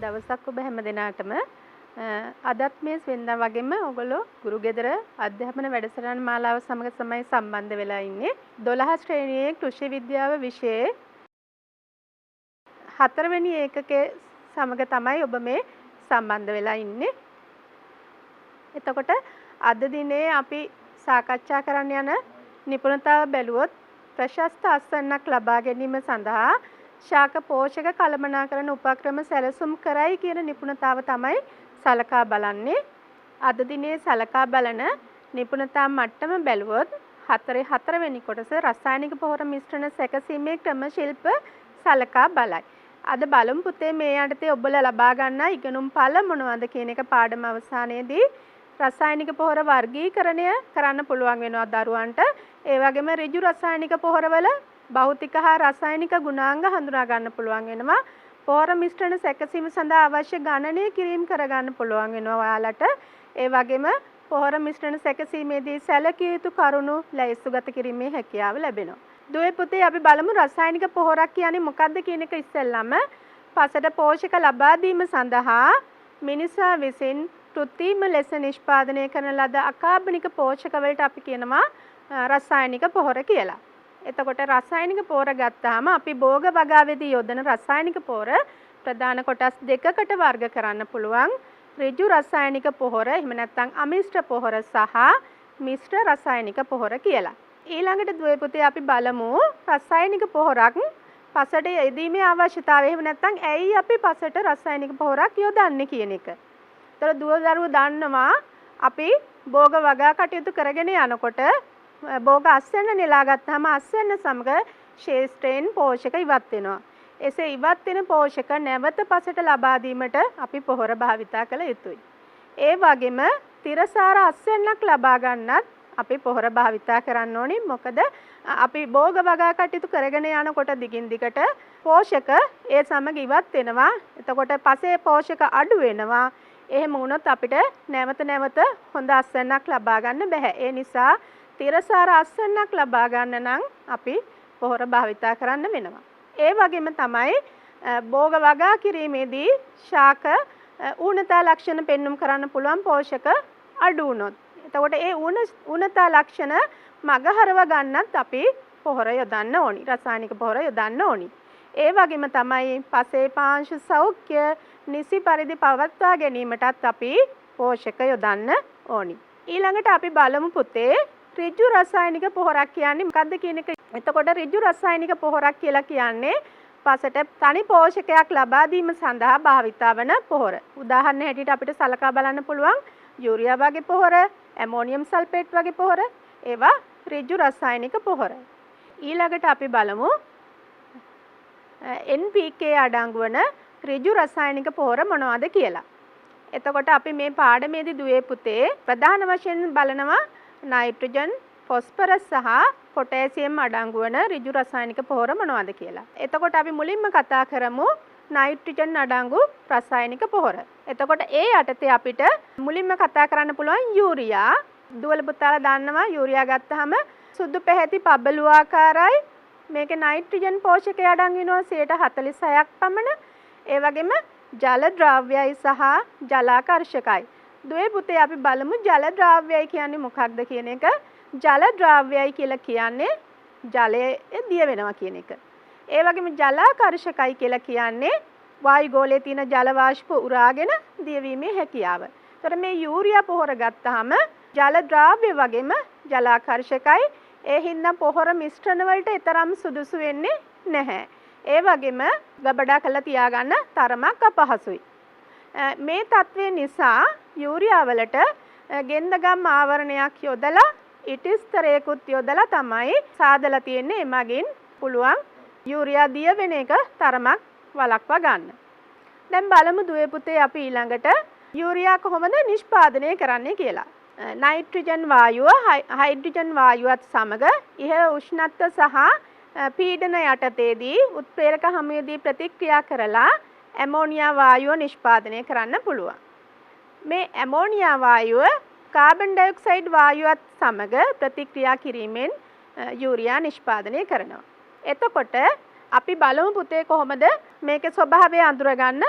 දවසක් ඔබ හැම දිනාටම අදත් මේ වෙනදා වගේම ඔයගොල්ලෝ ගුරු ගෙදර අධ්‍යාපන වැඩසටහන් මාලාව සමග තමයි සම්බන්ධ වෙලා ඉන්නේ. 12 ශ්‍රේණියේ කෘෂි විද්‍යාව විෂයේ 4 වෙනි ඒකකයේ සමග තමයි ඔබ මේ සම්බන්ධ වෙලා ඉන්නේ. එතකොට අද දිනේ අපි සාකච්ඡා කරන්න යන නිපුණතාව බැලුවොත් ප්‍රශස්ත අස්වැන්නක් ලබා ගැනීම සඳහා ශාක පෝෂක කළමනාකරණ උපක්‍රම සැලසුම් කරයි කියන නිපුණතාව තමයි සලකා බලන්නේ. අද දිනේ සලකා බලන නිපුණතා මට්ටම බැලුවොත් 4 වෙනි කොටස රසායනික පොහොර මිශ්‍රණ සැකසීමේ ක්‍රම ශිල්ප සලකා බලයි. අද බලමු පුතේ මේ යටතේ ඔබලා ලබා ගන්න ඉගෙනුම් පළ මොනවද කියන එක පාඩම අවසානයේදී රසායනික පොහොර වර්ගීකරණය කරන්න පුළුවන් වෙනවා දරුවන්ට. ඒ වගේම ඍජු රසායනික පොහොරවල භෞතික හා රසායනික ගුණාංග හඳුනා ගන්න පුළුවන් වෙනවා. පොහොර මිශ්‍රණ සැකසීම සඳහා අවශ්‍ය ගණනය කිරීම කරගන්න පුළුවන් වෙනවා ඔයාලට. ඒ වගේම පොහොර මිශ්‍රණ සැකසීමේදී සැලකිය යුතු කරුණු ලැයිස්තුගත කිරීමේ හැකියාව ලැබෙනවා. දුවේ පුතේ අපි බලමු රසායනික පොහොරක් කියන්නේ මොකක්ද කියන එක ඉස්සෙල්ලාම. පසට පෝෂක ලබා දීම සඳහා මිනිසා විසින් කෘත්‍රිම ලෙස නිෂ්පාදනය කරන ලද අකාබනික පෝෂක වලට අපි කියනවා රසායනික පොහොර කියලා. එතකොට රසායනික පොහොර ගත්තාම අපි භෝග වගාවේදී යොදන රසායනික පොහොර ප්‍රධාන කොටස් දෙකකට වර්ග කරන්න පුළුවන්. ඍජු රසායනික පොහොර එහෙම නැත්නම් අමිශ්‍ර පොහොර සහ මිශ්‍ර රසායනික පොහොර කියලා. ඊළඟට දුවේ පුතේ අපි බලමු රසායනික පොහොරක් පසට යෙදීමේ අවශ්‍යතාවය. එහෙම නැත්නම් ඇයි අපි පසට රසායනික පොහොරක් යොදන්නේ කියන එක. ඒතර දුව දරුවෝ දන්නවා අපි භෝග වගා කටයුතු කරගෙන යනකොට භෝග අස්වැන්න නෙලා ගත්තාම අස්වැන්න සමග ශේෂ්ත්‍රයෙන් පෝෂක ඉවත් වෙනවා. එසේ ඉවත් වෙන පෝෂක නැවත පසට ලබා දීමට අපි පොහොර භාවිතා කළ යුතුයි. ඒ වගේම තිරසාර අස්වැන්නක් ලබා ගන්නත් අපි පොහොර භාවිතා කරන්න ඕනේ. මොකද අපි භෝග වගා කටයුතු කරගෙන යනකොට දිගින් දිගට පෝෂක ඒ සමග ඉවත් වෙනවා. එතකොට පසේ පෝෂක අඩු වෙනවා. එහෙම වුණොත් අපිට නැවත හොඳ අස්වැන්නක් ලබා ගන්න බෑ. ඒ නිසා තිරසාර අස්වැන්නක් ලබා ගන්න නම් අපි පොහොර භාවිතා කරන්න වෙනවා. ඒ වගේම තමයි භෝග වගා කිරීමේදී ශාක ඌනතා ලක්ෂණ පෙන්눔 කරන්න පුළුවන් පෝෂක අඩු වුණොත්. එතකොට ඒ ඌනතා ලක්ෂණ මගහරව ගන්නත් අපි පොහොර යොදන්න ඕනි. රසායනික පොහොර යොදන්න ඕනි. ඒ වගේම තමයි පසේ පාංශ සෞඛ්‍ය නිසි පරිදි පවත්වා ගැනීමටත් අපි පෝෂක යොදන්න ඕනි. ඊළඟට අපි බලමු පුතේ ඍජු රසායනික පොහොරක් කියන්නේ මොකක්ද කියන එක. එතකොට ඍජු රසායනික පොහොරක් කියලා කියන්නේ පසට තනි පෝෂකයක් ලබා දීම සඳහා භාවිතා වන පොහොර. උදාහරණ හැටියට අපිට සලකා බලන්න පුළුවන් යූරියා වගේ පොහොර, ඇමෝනියම් සල්ෆේට් වගේ පොහොර. ඒවා ඍජු රසායනික පොහොර. ඊළඟට අපි බලමු NPK අඩංගු වන ඍජු රසායනික පොහොර මොනවද කියලා. එතකොට අපි මේ පාඩමේදී දුවේ පුතේ ප්‍රධාන වශයෙන් බලනවා නයිට්‍රජන්, ෆොස්ෆරස් සහ පොටෑසියම් අඩංගු වන ඍජු රසායනික පොහොර මොනවද කියලා. එතකොට අපි මුලින්ම කතා කරමු නයිට්‍රජන් අඩංගු රසායනික පොහොර. එතකොට ඒ යටතේ අපිට මුලින්ම කතා කරන්න පුළුවන් යූරියා. දුවල පුතාලා දන්නවා යූරියා ගත්තාම සුදු පැහැති පබළු ආකාරයි. මේකේ නයිට්‍රජන් පෝෂකය අඩංගු වෙනවා 46ක් පමණ. ඒ වගේම ජල ද්‍රව්‍යයි සහ ජලාකර්ෂකයි. දුවේ පුතේ අපි බලමු ජල ද්‍රව්‍යයි කියන්නේ මොකක්ද කියන එක. ජල ද්‍රව්‍යයි කියලා කියන්නේ ජලයේ දිය වෙනවා කියන එක. ඒ වගේම ජලාකර්ෂකයි කියලා කියන්නේ වායු ගෝලයේ තියෙන ජල වාෂ්ප උරාගෙන දියවීමේ හැකියාව. ඒතර මේ යූරියා පොහොර ගත්තාම ජල ද්‍රව්‍ය වගේම ජලාකර්ෂකයි. ඒ හින්දා පොහොර මිශ්‍රණ වලට තරම් සුදුසු වෙන්නේ නැහැ. ඒ වගේම ගබඩා කරලා තියාගන්න තරමක් අපහසුයි. මේ තත්ත්වය නිසා යූරියා වලට ගෙන්දගම් ආවරණයක් යොදලා ඉටිස්තරයකුත් යොදලා තමයි සාදලා තියෙන්නේ. එමගින් පුළුවන් යූරියා දිය වෙන එක තරමක් වළක්වා ගන්න. දැන් බලමු දුවේ පුතේ අපි ඊළඟට යූරියා කොහොමද නිෂ්පාදනය කරන්නේ කියලා. නයිට්‍රජන් වායුව හයිඩ්‍රජන් වායුවත් සමග ඉහළ උෂ්ණත්ව සහ පීඩන යටතේදී උත්ප්‍රේරක හමුවේදී ප්‍රතික්‍රියා කරලා ඇමෝනියා වායුව නිෂ්පාදනය කරන්න පුළුවන්. මේ ඇමෝනියා වායුව කාබන් ඩයොක්සයිඩ් වායුවත් සමග ප්‍රතික්‍රියා කිරීමෙන් යූරියා නිෂ්පාදනය කරනවා. එතකොට අපි බලමු පුතේ කොහොමද මේකේ ස්වභාවය අඳුරගන්න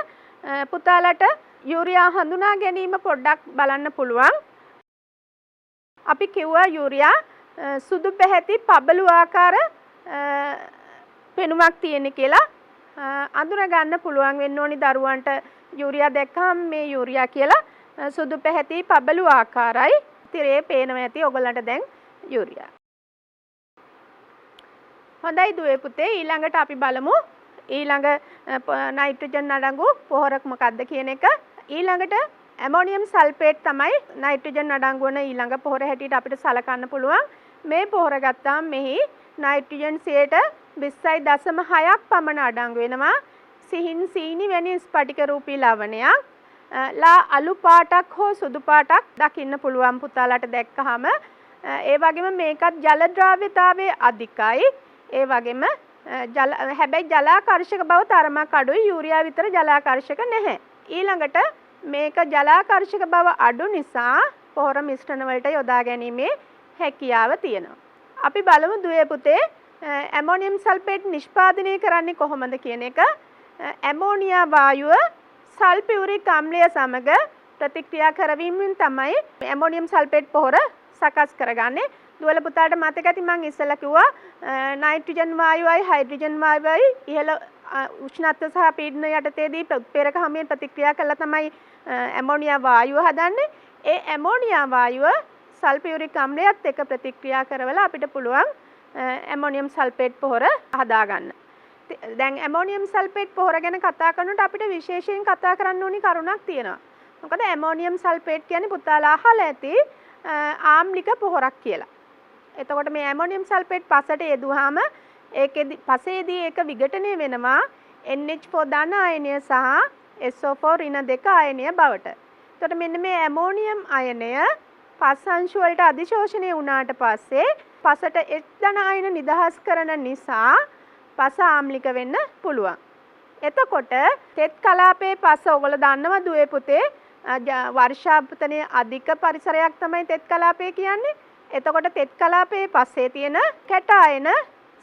පුතාලට යූරියා හඳුනා ගැනීම පොඩ්ඩක් බලන්න පුළුවන්. අපි කිව්වා යූරියා සුදු පැහැති පබළු ආකාර පෙනුමක් තියෙන කියලා. අඳුන ගන්න පුළුවන් වෙන්න ඕනි දරුවන්ට යූරියා දැක්කම මේ යූරියා කියලා සුදු පැහැති පබළු ආකාරයි. තිරේ පේනවා ඇති ඔයගලන්ට දැන් යූරියා. හොඳයි දුවේ පුතේ ඊළඟට අපි බලමු ඊළඟ නයිට්‍රජන් අඩංගු පොහොරක් මොකක්ද කියන එක. ඊළඟට ඇමෝනියම් සල්ෆේට් තමයි නයිට්‍රජන් අඩංගු වන ඊළඟ පොහොර හැටියට අපිට සලකන්න පුළුවන්. මේ පොහොර ගත්තාම මෙහි නයිට්‍රජන් 20.6ක් පමණ අඩංගු වෙනවා. සිහින් සීනි වැනි ස්පටික රූපී ලවණයක්. අලු පාටක් හෝ සුදු පාටක් දකින්න පුළුවන් පුතාලට දැක්කහම. ඒ වගේම මේකත් ජල ද්‍රව්‍යතාවයේ අධිකයි. ඒ වගේම හැබැයි ජලාකර්ෂක බව තරමක් අඩුයි. යූරියා විතර ජලාකර්ෂක නැහැ. ඊළඟට මේක ජලාකර්ෂක බව අඩු නිසා පොහොර මිශ්‍රණ වලට යොදා ගැනීමේ හැකියාව තියෙනවා. අපි බලමු දුවේ පුතේ ඇමෝනියම් සල්ෆේට් නිෂ්පාදනය කරන්නේ කොහොමද කියන එක. ඇමෝනියා වායුව සල්ෆියුරික් අම්ලය සමග ප්‍රතික්‍රියා කරවීමෙන් තමයි ඇමෝනියම් සල්ෆේට් පොහොර සකස් කරගන්නේ. දුවල පුතාට මතක ඇති මම ඉස්සෙල්ලා කිව්වා නයිට්‍රජන් වායුවයි හයිඩ්‍රජන් වායුවයි ඉහළ උෂ්ණත්ව සහ පීඩන යටතේදී උත්ප්‍රේරක හමෙන් ප්‍රතික්‍රියා කළා තමයි ඇමෝනියා වායුව හදන්නේ. ඒ ඇමෝනියා වායුව සල්ෆියුරික් අම්ලයත් එක්ක ප්‍රතික්‍රියා කරවලා අපිට පුළුවන් ඇමෝනියම් සල්ෆේට් පොහොර හදාගන්න. දැන් ඇමෝනියම් සල්ෆේට් පොහොර ගැන කතා කරනකොට අපිට විශේෂයෙන් කතා කරන්න ඕනි කරුණක් තියෙනවා. මොකද ඇමෝනියම් සල්ෆේට් කියන්නේ පුතාලා අහලා ඇති ආම්ලික පොහොරක් කියලා. එතකොට මේ ඇමෝනියම් සල්ෆේට් පසට යෙදුවාම ඒකෙදි පසේදී ඒක විඝටනය වෙනවා NH4 ධන අයනය සහ SO4 ඍණ 2 අයනය බවට. එතකොට මෙන්න මේ ඇමෝනියම් අයනය පස් අංශු වලට අධිශෝෂණය වුණාට පස්සේ පසට H ධන අයන නිදහස් කරන නිසා පස ආම්ලික වෙන්න පුළුවන්. එතකොට තෙත් කලාපයේ පස ඔයගොල්ලෝ දන්නවා දුවේ පුතේ වර්ෂාපතනයේ අධික පරිසරයක් තමයි තෙත් කලාපය කියන්නේ. එතකොට තෙත් කලාපයේ පස්සේ තියෙන කැට අයන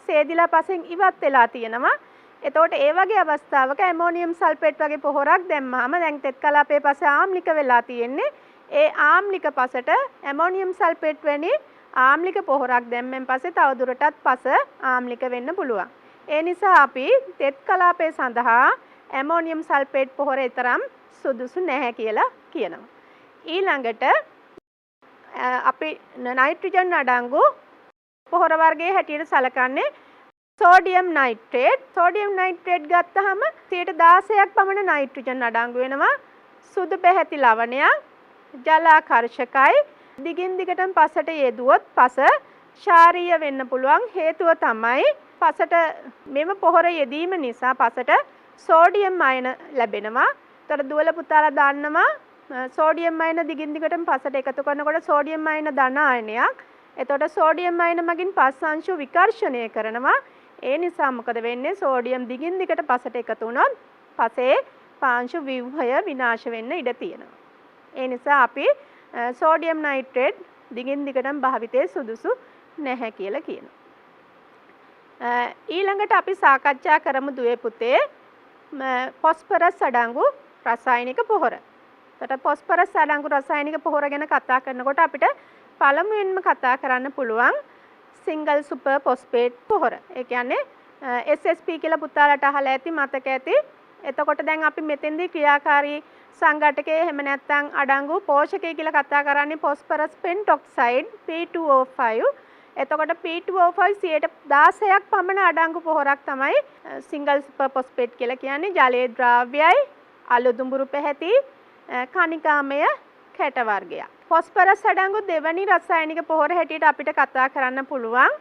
සේදිලා පසෙන් ඉවත් වෙලා තියෙනවා. එතකොට ඒ වගේ අවස්ථාවක ඇමෝනියම් සල්ෆේට් වගේ පොහොරක් දැම්මහම දැන් තෙත් කලාපයේ පස ආම්ලික වෙලා තියෙන්නේ. ඒ ආම්ලික පසට ඇමෝනියම් සල්ෆේට් වැනි ආම්ලික පොහොරක් දැම්මෙන් පස්සේ තවදුරටත් පස ආම්ලික වෙන්න පුළුවන්. ඒ නිසා අපි තෙත් කලාපය සඳහා ඇමෝනියම් සල්ෆේට් පොහොර තරම් සුදුසු නැහැ කියලා කියනවා. ඊළඟට අපි නයිට්‍රජන් අඩංගු පොහොර වර්ගයේ හැටියට සලකන්නේ සෝඩියම් නයිට්‍රේට්. සෝඩියම් නයිට්‍රේට් ගත්තහම 16ක් පමණ නයිට්‍රජන් අඩංගු වෙනවා. සුදු පැහැති ලවණයක්, ජලාකර්ෂකයි. දිගින් දිගටම පසට යෙදුවොත් පස ශාරීය වෙන්න පුළුවන්. හේතුව තමයි පසට මෙම පොහොර යෙදීම නිසා පසට සෝඩියම් අයන ලැබෙනවා. තර දුවල පුතාලා දන්නවා සෝඩියම් අයන දිගින් දිගටම පසට එකතු කරනකොට සෝඩියම් අයන ධන අයනයක්. එතකොට සෝඩියම් අයන මගින් පස් අංශු විකර්ෂණය කරනවා. ඒ නිසා මොකද වෙන්නේ? සෝඩියම් දිගින් දිගට පසට එකතු වුණොත් පසේ පාංශු ව්‍යුහය විනාශ වෙන්න ඉඩ තියෙනවා. ඒ නිසා අපි සෝඩියම් නයිට්‍රේට් දිගින් දිගටම භාවිතයේ සුදුසු නැහැ කියලා කියනවා. ඊළඟට අපි සාකච්ඡා කරමු දුවේ පුතේ ෆොස්ෆරස් අඩංගු රසායනික පොහොර. එතකොට ෆොස්ෆරස් අඩංගු රසායනික පොහොර ගැන කතා කරනකොට අපිට පළමුවෙන්ම කතා කරන්න පුළුවන් සිංගල් සුපර් ෆොස්ෆේට් පොහොර. ඒ කියන්නේ SSP කියලා පුතාලට අහලා ඇති මතක ඇති. එතකොට දැන් අපි මෙතෙන්දී ක්‍රියාකාරී සංඝටකයේ එහෙම නැත්නම් අඩංගු පෝෂකය කියලා කතා කරන්නේ ෆොස්ෆරස් පෙන්ටොක්සයිඩ් P2O5. එතකොට P2O5 16ක් පමණ අඩංගු පොහොරක් තමයි සිංගල් සුපර් ෆොස්ෆේට් කියලා කියන්නේ. ජලයේ ද්‍රව්‍යයි, අලු දුඹුරු පැහැති, කණිකාමය කැට වර්ගයක්. ෆොස්ෆරස් අඩංගු දෙවැනි රසායනික පොහොර හැටියට අපිට කතා කරන්න පුළුවන්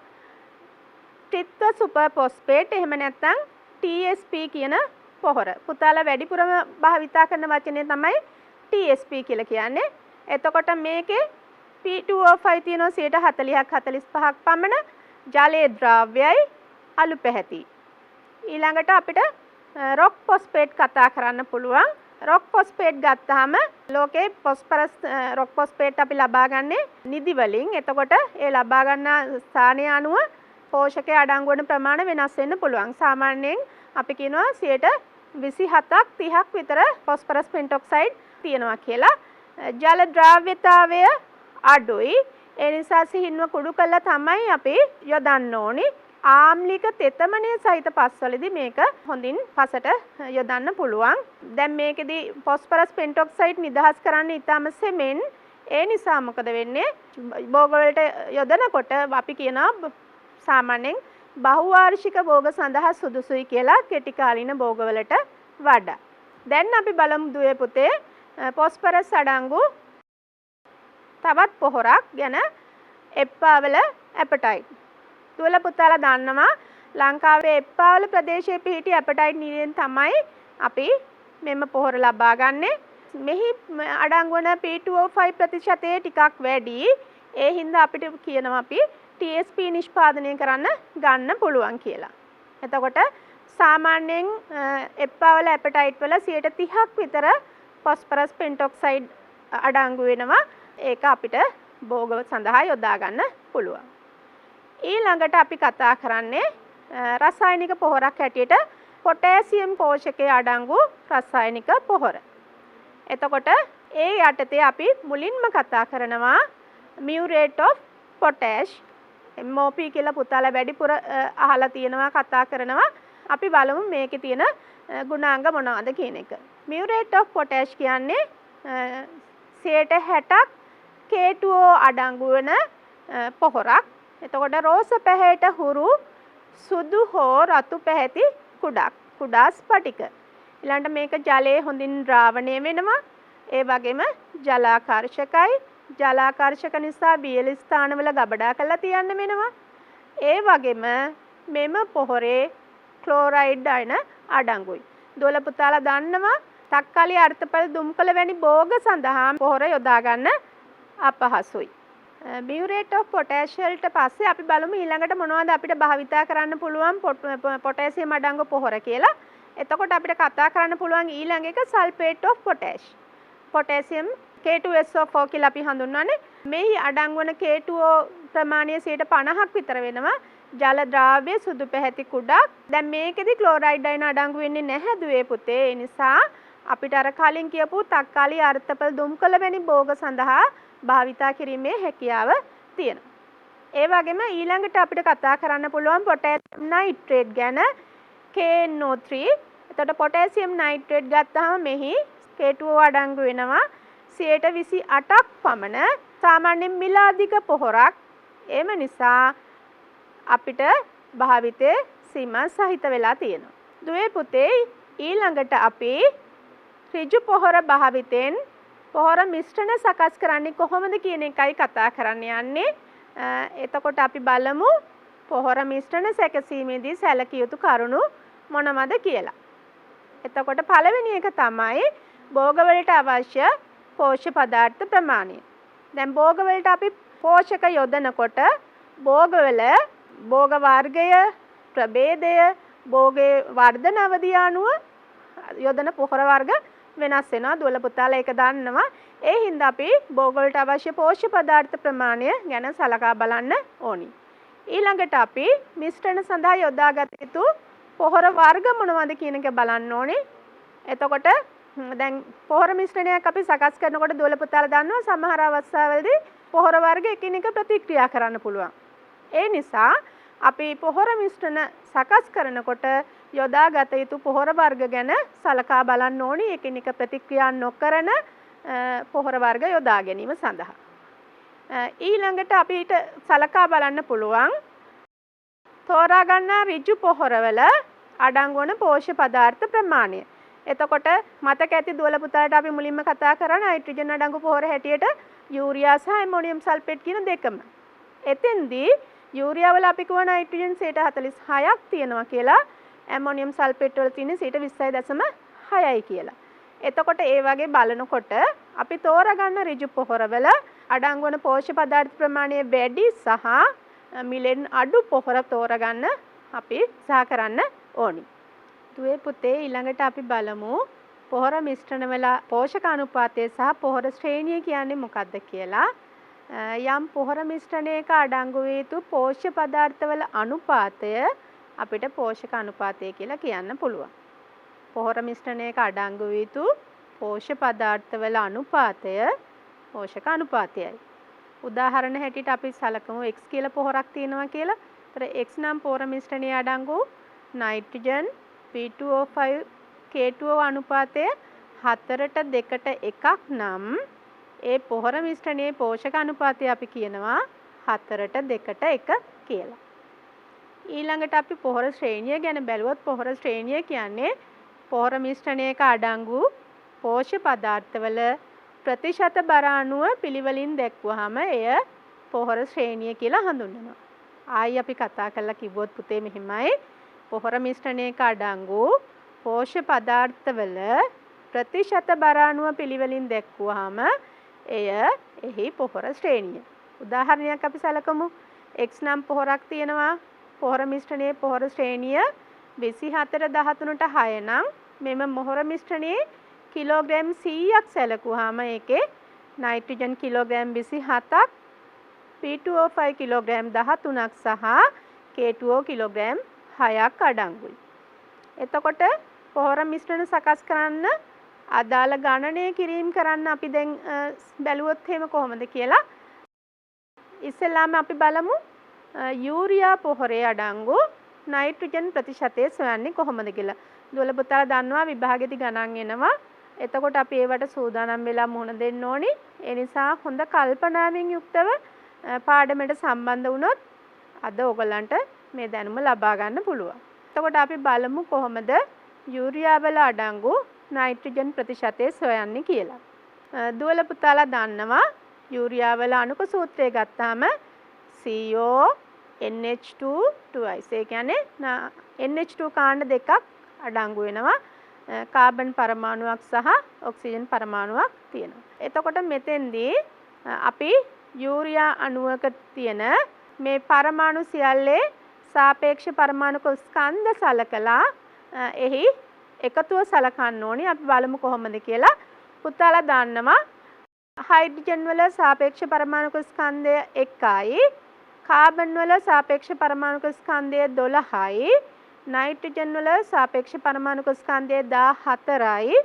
ත්‍රිත්ව සුපර් ෆොස්ෆේට් එහෙම නැත්නම් TSP කියන පොහොර. පුතාලා වැඩිපුරම භාවිතා කරන වචනේ තමයි TSP කියලා කියන්නේ. එතකොට මේකේ P2O5 තියෙනවා 40ක් 45ක් පමණ, ජලයේ ද්‍රව්‍යයි, අලු පැහැති. ඊළඟට අපිට රොක් ෆොස්ෆේට් කතා කරන්න පුළුවන්. රොක් ෆොස්ෆේට් ගත්තාම ලෝකේ ෆොස්ෆරස් රොක් ෆොස්ෆේට් අපි ලබා ගන්නේ නිදි වලින්. එතකොට ඒ ලබා ගන්න ස්ථානය අනුව පෝෂකයේ අඩංගු වන ප්‍රමාණය වෙනස් වෙන්න පුළුවන්. සාමාන්‍යයෙන් අපි කියනවා 27ක් 30ක් විතර phosphorus pentoxide තියෙනවා කියලා. ජල ද්‍රාව්‍යතාවය අඩුයි. ඒ නිසා සිහින්ව කුඩු කළා තමයි අපි යොදන්න ඕනි. ආම්ලික තෙතමනය සහිත පස්වලදී මේක හොඳින් පසට යොදන්න පුළුවන්. දැන් මේකෙදි phosphorus pentoxide නිදහස් කරන්න ඉතාම සෙමෙන්. ඒ නිසා මොකද වෙන්නේ? භෝග වලට යොදනකොට අපි කියනවා සාමාන්‍යයෙන් බහුවාර්ෂික භෝග සඳහා සුදුසුයි කියලා කෙටි කාලින භෝග වලට වඩා. දැන් අපි බලමු දුවේ පුතේ phosphorus අඩංගු තවත් පොහොරක් ගැන එප්පාවල ඇපටයිට්. දුවලා පුතාලා දන්නවා ලංකාවේ එප්පාවල ප්‍රදේශයේ පිහිටි ඇපටයිට් නිරයෙන් තමයි අපි මෙම පොහොර ලබා ගන්නෙ. මෙහි අඩංගු වන P2O5% ටිකක් වැඩි. ඒ හින්දා අපිට කියනවා අපි TSP නිෂ්පාදනය කරන්න ගන්න පුළුවන් කියලා. එතකොට සාමාන්‍යයෙන් එප්පාවල ඇපටයිට් වල 30ක් විතර phosphorus pentoxide අඩංගු වෙනවා. ඒක අපිට භෝග සඳහා යොදා ගන්න පුළුවන්. ඊළඟට අපි කතා කරන්නේ රසායනික පොහොරක් හැටියට පොටෑසියම් පෝෂකයේ අඩංගු රසායනික පොහොර. එතකොට ඒ යටතේ අපි මුලින්ම කතා කරනවා murate of potash MOP කියලා පුතාලා වැඩිපුර අහලා තියෙනවා කතා කරනවා. අපි බලමු මේකේ තියෙන ගුණාංග මොනවද කියන එක. murate of potash කියන්නේ 60ක් K2O අඩංගු වෙන පොහොරක්. එතකොට රෝස පැහැයට හුරු සුදු හෝ රතු පැහැති කුඩා ස්පටික. ඊළඟට මේක ජලයේ හොඳින් ද්‍රාවණය වෙනවා. ඒ වගේම ජලාකර්ෂකයි. ජලාකර්ෂක නිසා බියල ස්ථානවල ගබඩා කරලා තියන්න වෙනවා. ඒ වගේම මෙම පොහොරේ ක්ලෝරයිඩ් අයන අඩංගුයි. දොළ පුතාලා දන්නවා තක්කාලි අර්ථපල දුම්කල වැනි භෝග සඳහා පොහොර යොදා ගන්න අපහසුයි. murate of potash වලට පස්සේ අපි බලමු ඊළඟට මොනවද අපිට භාවිතා කරන්න පුළුවන් පොටෑසියම් අඩංගු පොහොර කියලා. එතකොට අපිට කතා කරන්න පුළුවන් ඊළඟ එක sulfate of potash. potassium K2SO4 කියලා අපි හඳුන්වන්නේ. මෙහි අඩංගු වන K2O ප්‍රමාණය 50ක් විතර වෙනවා. ජල ද්‍රාව්‍ය සුදු පැහැති කුඩක්. දැන් මේකෙදි ක්ලෝරයිඩ් අයන අඩංගු වෙන්නේ නැහැ දුවේ පුතේ. ඒ නිසා අපිට අර කලින් කියපු තක්කාලි අර්ථපල දුම්කල වැනි භෝග සඳහා භාවිතා කිරීමේ හැකියාව තියෙනවා. ඒ වගේම ඊළඟට අපිට කතා කරන්න පුළුවන් පොටෑසියම් නයිට්‍රේට් ගැන KNO3. එතකොට පොටෑසියම් නයිට්‍රේට් ගත්තාම මෙහි K2O අඩංගු වෙනවා 28ක් පමණ. සාමාන්‍යයෙන් මිල අධික පොහොරක්. එම නිසා අපිට භාවිතයේ සීමා සහිත වෙලා තියෙනවා. දුවේ පුතේ ඊළඟට අපි ඍජු පොහොර භාවිතෙන් පොහොර මිශ්‍රණ සකස් කරන්නේ කොහොමද කියන එකයි කතා කරන්න යන්නේ. එතකොට අපි බලමු පොහොර මිශ්‍රණ සැකසීමේදී සැලකිය යුතු කරුණු මොනවද කියලා. එතකොට පළවෙනි එක තමයි භෝග වලට අවශ්‍ය පෝෂ්‍ය පදාර්ථ ප්‍රමාණය. දැන් භෝග වලට අපි පෝෂක යොදනකොට භෝගවල භෝග වර්ගය ප්‍රභේදය භෝගයේ වර්ධන අවධිය අනුව යොදන පොහොර වර්ග වෙනස් වෙනවා. දුවල පුතාලා ඒක දන්නවා. ඒ හින්දා අපි භෝග වලට අවශ්‍ය පෝෂ්‍ය පදාර්ථ ප්‍රමාණය ගැන සලකා බලන්න ඕනි. ඊළඟට අපි මිශ්‍රණ සඳහා යොදාගත යුතු පොහොර වර්ග මොනවද කියන එක බලන්න ඕනේ. එතකොට දැන් පොහොර මිශ්‍රණයක් අපි සකස් කරනකොට දුවල පුතාලා දන්නවා සමහර අවස්ථාවලදී පොහොර වර්ග එකිනෙක ප්‍රතික්‍රියා කරන්න පුළුවන්. ඒ නිසා අපි පොහොර මිශ්‍රණ සකස් කරනකොට යොදාගත යුතු පොහොර වර්ග ගැන සලකා බලන්න ඕනි. එකිනෙක ප්‍රතික්‍රියා නොකරන පොහොර වර්ග යොදා ගැනීම සඳහා. ඊළඟට අපිට සලකා බලන්න පුළුවන් තෝරා ගන්නා ඍජු පොහොරවල අඩංගු වන පෝෂ්‍ය පදාර්ථ ප්‍රමාණය. එතකොට මතක ඇති දුවල පුතාලට අපි මුලින්ම කතා කරා නයිට්‍රජන් අඩංගු පොහොර හැටියට යූරියා සහ ඇමෝනියම් සල්ෆේට් කියන දෙකම. එතෙන්දී යූරියා වල අපි කියව නයිට්‍රජන් 46ක් තියෙනවා කියලා. ඇමෝනියම් සල්ෆේට් වල තියෙන 20.6යි කියලා. එතකොට ඒ වගේ බලනකොට අපි තෝරගන්න ඍජු පොහොරවල අඩංගු වන පෝෂ්‍ය පදාර්ථ ප්‍රමාණය වැඩි සහ මිලෙන් අඩු පොහොර තෝරගන්න අපි උත්සාහ කරන්න ඕනි. දුවේ පුතේ ඊළඟට අපි බලමු පොහොර මිශ්‍රණවල පෝෂක අනුපාතය සහ පොහොර ශ්‍රේණිය කියන්නේ මොකක්ද කියලා. යම් පොහොර මිශ්‍රණයක අඩංගු වී යුතු පෝෂ්‍ය පදාර්ථවල අනුපාතය අපිට පෝෂක අනුපාතය කියලා කියන්න පුළුවන්. පොහොර මිශ්‍රණයක අඩංගු වී යුතු පෝෂ්‍ය පදාර්ථවල අනුපාතය පෝෂක අනුපාතයයි. උදාහරණ හැටියට අපි සලකමු x කියලා පොහොරක් තියෙනවා කියලා. ඒතර x නම් පොහොර මිශ්‍රණයේ අඩංගු නයිට්‍රජන් P2O5 K2O අනුපාතය 4ට 2ට 1ක් නම් ඒ පොහොර මිශ්‍රණයේ පෝෂක අනුපාතය අපි කියනවා 4ට 2ට 1 කියලා. ඊළඟට අපි පොහොර ශ්‍රේණිය ගැන බැලුවොත් පොහොර ශ්‍රේණිය කියන්නේ පොහොර මිශ්‍රණයක අඩංගු පෝෂ්‍ය පදාර්ථවල ප්‍රතිශත බර අණුව පිළිවෙලින් දැක්වුවාම එය පොහොර ශ්‍රේණිය කියලා හඳුන්වනවා. ආයි අපි කතා කරලා කිව්වොත් පුතේ මෙහිමයි පොහොර මිශ්‍රණයක අඩංගු පෝෂ්‍ය පදාර්ථවල ප්‍රතිශත බර අණුව පිළිවෙලින් දැක්වුවාම එය එහි පොහොර ශ්‍රේණිය. උදාහරණයක් අපි සලකමු. x නම් පොහොරක් තියෙනවා. පොහොර මිශ්‍රණයේ පොහොර ශ්‍රේණිය 24 13ට 6 නම් මෙම පොහොර මිශ්‍රණයේ කිලෝග්‍රෑම් 100ක් සැලකුවාම ඒකේ නයිට්‍රජන් කිලෝග්‍රෑම් 27ක් P2O5 කිලෝග්‍රෑම් 13ක් සහ K2O කිලෝග්‍රෑම් 6ක් අඩංගුයි. එතකොට පොහොර මිශ්‍රණ සකස් කරන්න අදාළ ගණනය කිරීම කරන්න අපි දැන් බැලුවොත් එහෙම කොහොමද කියලා. ඉස්සෙල්ලාම අපි බලමු යූරියා පොහොරේ අඩංගු නයිට්‍රජන් ප්‍රතිශතය සොයන්නේ කොහොමද කියලා. දුවල පුතාලා දන්නවා විභාගෙදි ගණන් එනවා. එතකොට අපි ඒවට සූදානම් වෙලා මුහුණ දෙන්න ඕනි. ඒ නිසා හොඳ කල්පනාවෙන් යුක්තව පාඩමට සම්බන්ධ වුණොත් අද ඔයගලන්ට මේ දැනුම ලබා ගන්න පුළුවන්. එතකොට අපි බලමු කොහොමද යූරියා වල අඩංගු නයිට්‍රජන් ප්‍රතිශතය සොයන්නේ කියලා. දුවල පුතාලා දන්නවා යූරියා වල අණුක සූත්‍රය ගත්තාම CO NH2 2 ඒ කියන්නේ NH2 කාණ්ඩ දෙකක් අඩංගු වෙනවා. කාබන් පරමාණුවක් සහ ඔක්සිජන් පරමාණුවක් තියෙනවා. එතකොට මෙතෙන්දී අපි යූරියා අණුවක තියෙන මේ පරමාණු සියල්ලේ සාපේක්ෂ පරමාණු ස්කන්ධ සලකලා එහි එකතුව සලකන්න ඕනි. අපි බලමු කොහොමද කියලා. පුතාලා දන්නවා හයිඩ්‍රජන් වල සාපේක්ෂ පරමාණු ස්කන්ධය 1යි, කාබන් වල සාපේක්ෂ පරමාණු ස්කන්ධය 12යි, නයිට්‍රජන් වල සාපේක්ෂ පරමාණු ස්කන්ධය 14යි,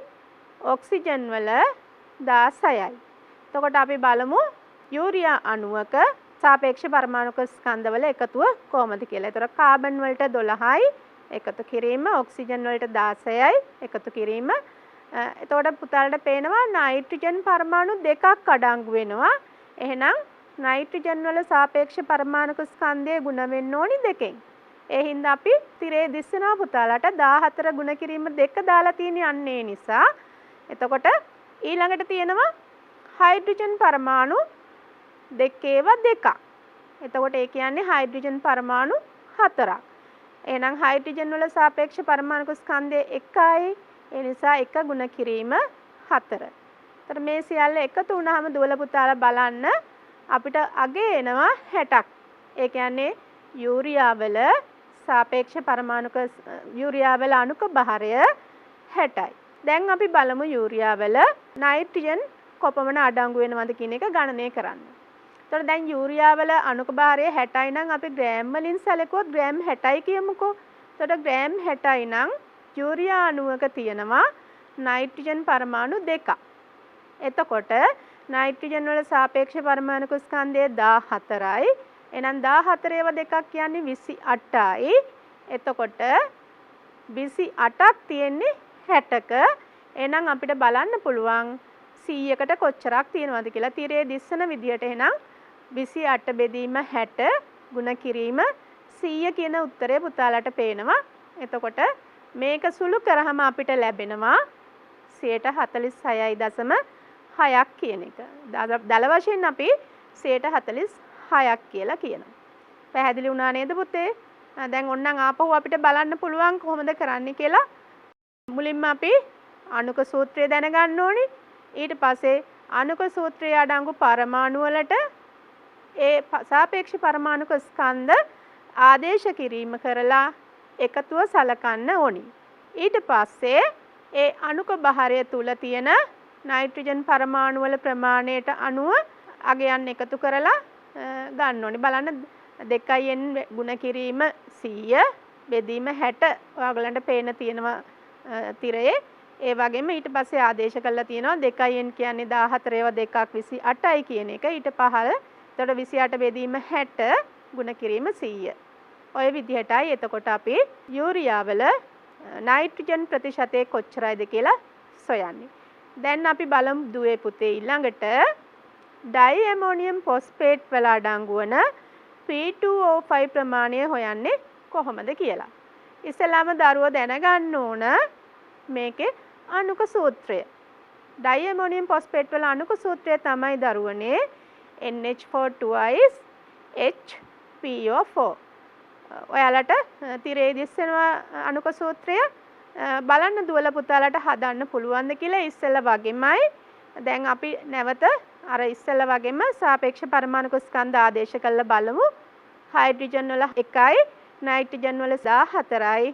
ඔක්සිජන් වල 16යි. එතකොට අපි බලමු යූරියා අණුවක සාපේක්ෂ පරමාණු ස්කන්ධවල එකතුව කොහොමද කියලා. ඒතර කාබන් වලට 12යි එකතු කිරීම, ඔක්සිජන් වලට 16යි එකතු කිරීම. එතකොට පුතාලට පේනවා නයිට්‍රජන් පරමාණු දෙකක් අඩංගු වෙනවා. එහෙනම් නයිට්‍රජන් වල සාපේක්ෂ පරමාණු ස්කන්ධය ගුණ වෙන්න ඕනි දෙකෙන්. ඒ හින්දා අපි තිරේ දිස්සනවා පුතාලට 14 ගුණ කිරීම 2 දාලා තියෙන්නේ අන්නේ නිසා. එතකොට ඊළඟට තියෙනවා හයිඩ්‍රජන් පරමාණු දෙකේව දෙකක්. එතකොට ඒ කියන්නේ හයිඩ්‍රජන් පරමාණු 4ක්. එහෙනම් හයිඩ්‍රජන් වල සාපේක්ෂ පරමාණු ස්කන්ධය 1යි. ඒ නිසා 1 ගුණ කිරීම 4. එතකොට මේ සියල්ල එකතු වුණාම දුවල පුතාලා බලන්න අපිට අගේ එනවා 60ක්. ඒ කියන්නේ යූරියා වල සාපේක්ෂ පරමාණු යූරියා වල අණුක භාරය 60යි. දැන් අපි බලමු යූරියා වල නයිට්‍රජන් කොපමණ අඩංගු වෙනවද කියන එක ගණනය කරන්න. එතකොට දැන් යූරියා වල අණුක භාරය 60යි නම් අපි ග්‍රෑම් වලින් සැලකුවොත් ග්‍රෑම් 60යි කියමුකෝ. එතකොට ග්‍රෑම් 60යි නම් යූරියා අණුවක තියෙනවා නයිට්‍රජන් පරමාණු දෙකක්. එතකොට නයිට්‍රජන් වල සාපේක්ෂ පරමාණු ස්කන්ධය 14යි. එහෙනම් 14 ඒවා දෙකක් කියන්නේ 28යි. එතකොට 28ක් තියෙන්නේ 60ක. එහෙනම් අපිට බලන්න පුළුවන් 100කට කොච්චරක් තියෙනවද කියලා. තිරේ දිස්සන විදියට එහෙනම් 28 බෙදීම 60 ගුණ කිරීම 100 කියන උත්තරය පුතාලට පේනවා. එතකොට මේක සුළු කරාම අපිට ලැබෙනවා 46.6ක් කියන එක. දල වශයෙන් අපි 46ක් කියලා කියනවා. පැහැදිලි වුණා නේද පුතේ? දැන් ඔන්නම් ආපහු අපිට බලන්න පුළුවන් කොහොමද කරන්නේ කියලා. මුලින්ම අපි අණුක සූත්‍රය දැනගන්න ඕනි. ඊට පස්සේ අණුක සූත්‍රයේ අඩංගු පරමාණු වලට ඒ සාපේක්ෂ පරමාණු ස්කන්ධ ආදේශ කිරීම කරලා එකතුව සලකන්න ඕනි. ඊට පස්සේ ඒ අණුක භාරය තුල තියෙන නයිට්‍රජන් පරමාණු වල ප්‍රමාණයට අනුව අගයන් එකතු කරලා ගන්න ඕනි. බලන්න 2n ගුණ කිරීම 100 බෙදීම 60 ඔයගලන්ට පේන තියෙනවා තිරයේ. ඒ වගේම ඊට පස්සේ ආදේශ කරලා තියෙනවා 2n කියන්නේ 14 ඒවා 2ක් 28යි කියන එක. ඊට පහළ එතකොට 28 බෙදීම 60 ගුණ කිරීම 100. ඔය විදිහටයි එතකොට අපි යූරියාවල නයිට්‍රජන් ප්‍රතිශතය කොච්චරයිද කියලා සොයන්නේ. දැන් අපි බලමු දුවේ පුතේ ඊළඟට ඩයි ඇමෝනියම් ෆොස්ෆේට් වල අඩංගු වන P2O5 ප්‍රමාණය හොයන්නේ කොහොමද කියලා. ඉස්සෙල්ලාම දරුවෝ දැනගන්න ඕන මේකේ අණුක සූත්‍රය. ඩයි ඇමෝනියම් ෆොස්ෆේට් වල අණුක සූත්‍රය තමයි දරුවනේ NH4 twice HPO4. ඔයාලට තිරේ දිස්සෙනවා අණුක සූත්‍රය බලන්න දුවලා පුතාලට හදන්න පුළුවන්ද කියලා ඉස්සෙල්ලා වගේමයි. දැන් අපි නැවත අර ඉස්සෙල්ලා වගේම සාපේක්ෂ පරමාණුක ස්කන්ධ ආදේශ කරලා බලමු. හයිඩ්‍රජන් වල 1යි, නයිට්‍රජන් වල 14යි,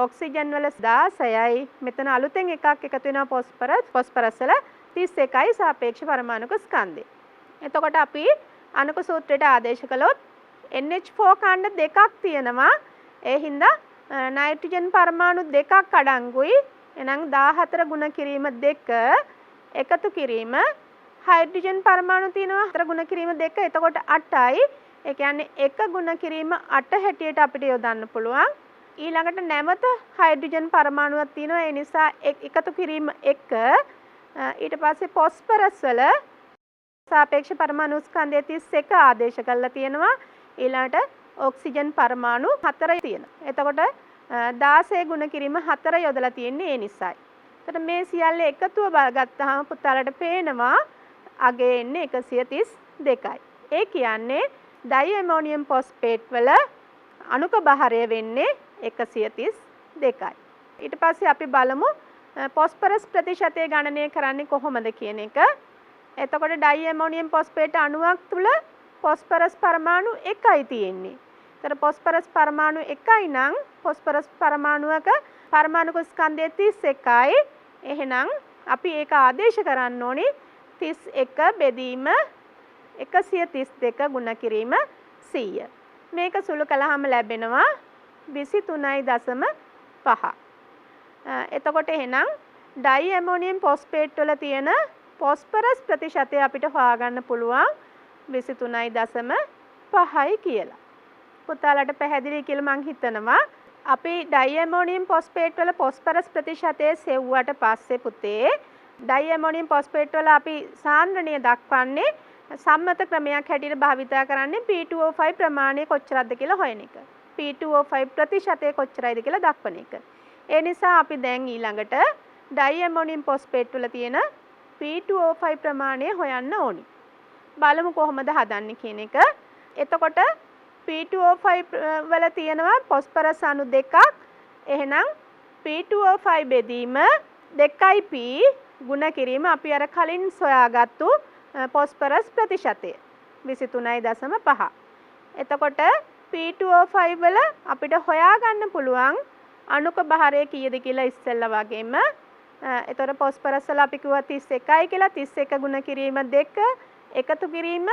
ඔක්සිජන් වල 16යි. මෙතන අලුතෙන් එකක් එකතු වෙනවා ෆොස්ෆරස් වල 31යි සාපේක්ෂ පරමාණුක ස්කන්ධය. එතකොට අපි අණුක සූත්‍රයට ආදේශ කළොත් NH4 ඛණ්ඩ දෙකක් තියෙනවා. ඒ හින්දා නයිට්‍රජන් පරමාණු දෙකක් අඩංගුයි. එහෙනම් 14 ගුණ කිරීම 2 එකතු කිරීම හයිඩ්‍රජන් පරමාණු තියෙනවා 4 ගුණ කිරීම 2 එතකොට 8යි. ඒ කියන්නේ 1 ගුණ කිරීම 8 හැටියට අපිට යොදන්න පුළුවන්. ඊළඟට නැවත හයිඩ්‍රජන් පරමාණුවක් තියෙනවා. ඒ නිසා එකතු කිරීම 1 ඊට පස්සේ ෆොස්ෆරස් වල සාපේක්ෂ පරමාණු ස්කන්ධය 31 ආදේශ කරලා තියෙනවා. ඊළඟට ඔක්සිජන් පරමාණු 4යි තියෙනවා. එතකොට 16 ගුණ කිරීම 4 යොදලා තියෙන්නේ ඒ නිසායි. එතකොට මේ සියල්ල එකතුව ගත්තාම පුතාලට පේනවා අගේ එන්නේ 132යි. ඒ කියන්නේ ඩයි ඇමෝනියම් ෆොස්ෆේට් වල අණුක බහරය වෙන්නේ 132යි. ඊට පස්සේ අපි බලමු ෆොස්ෆරස් ප්‍රතිශතය ගණනය කරන්නේ කොහොමද කියන එක. එතකොට ඩයි ඇමෝනියම් ෆොස්ෆේට් අණුවක් තුල ෆොස්ෆරස් පරමාණු 1යි තියෙන්නේ. ඒතර ෆොස්ෆරස් පරමාණු 1යි නම් ෆොස්ෆරස් පරමාණුවක පරමාණුක ස්කන්ධය 31යි. එහෙනම් අපි ඒක ආදේශ කරන්න ඕනි 31 බෙදීම 132 ගුණ කිරීම 100. මේක සුළු කළාම ලැබෙනවා 23.5. එතකොට එහෙනම් ඩයි ඇමෝනියම් ෆොස්ෆේට් වල තියෙන ෆොස්ෆරස් ප්‍රතිශතය අපිට හොයාගන්න පුළුවන් 23.5යි කියලා. පුතාලට පැහැදිලි කියලා මං හිතනවා. අපි ඩයි ඇමෝනියම් ෆොස්ෆේට් වල ෆොස්ෆරස් ප්‍රතිශතය සෙව්වට පස්සේ පුතේ ඩයි ඇමෝනියම් ෆොස්ෆේට් වල අපි සාන්ද්‍රණය දක්වන්නේ සම්මත ක්‍රමයක් හැටියට භාවිතා කරන්නේ P2O5 ප්‍රමාණය කොච්චරද කියලා හොයන එක. P2O5 ප්‍රතිශතය කොච්චරයිද කියලා දක්වන එක. ඒ නිසා අපි දැන් ඊළඟට ඩයි ඇමෝනියම් ෆොස්ෆේට් වල තියෙන P2O5 ප්‍රමාණය හොයන්න ඕනි. බලමු කොහොමද හදන්නේ කියන එක. එතකොට P2O5 වල තියෙනවා ෆොස්ෆරස් අණු දෙකක්. එහෙනම් P2O5 බෙදීම 2p ගුණ කිරීම අපි අර කලින් සොයාගත්තු ෆොස්ෆරස් ප්‍රතිශතය 23.5. එතකොට P2O5 වල අපිට හොයාගන්න පුළුවන් අණුක බහරය කීයද කියලා ඉස්සෙල්ලා වගේම එතකොට ෆොස්ෆරස් වල අපි කිව්වා 31යි කියලා 31 ගුණ කිරීම 2 එකතු කිරීම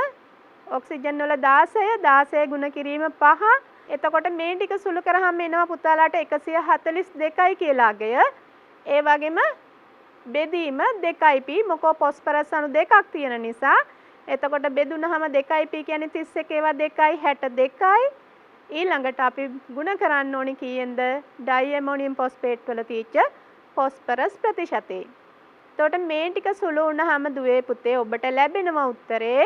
ඔක්සිජන් වල 16 ගුණ කිරීම 5. එතකොට මේ ටික සුළු කරාම එනවා පුතාලාට 142යි කියලා අගය. ඒ වගේම බෙදීම 2p මොකෝ ෆොස්ෆරස් අණු දෙකක් තියෙන නිසා. එතකොට බෙදුනහම 2p කියන්නේ 31 ඒවා 2යි 62යි. ඊළඟට අපි ගුණ කරන්න ඕනි කීයෙන්ද ඩයි ඇමෝනියම් ෆොස්ෆේට් වල තියෙච්ච ෆොස්ෆරස් ප්‍රතිශතය. එතකොට මේ ටික සුළු වුණාම දුවේ පුතේ ඔබට ලැබෙනවා උත්තරේ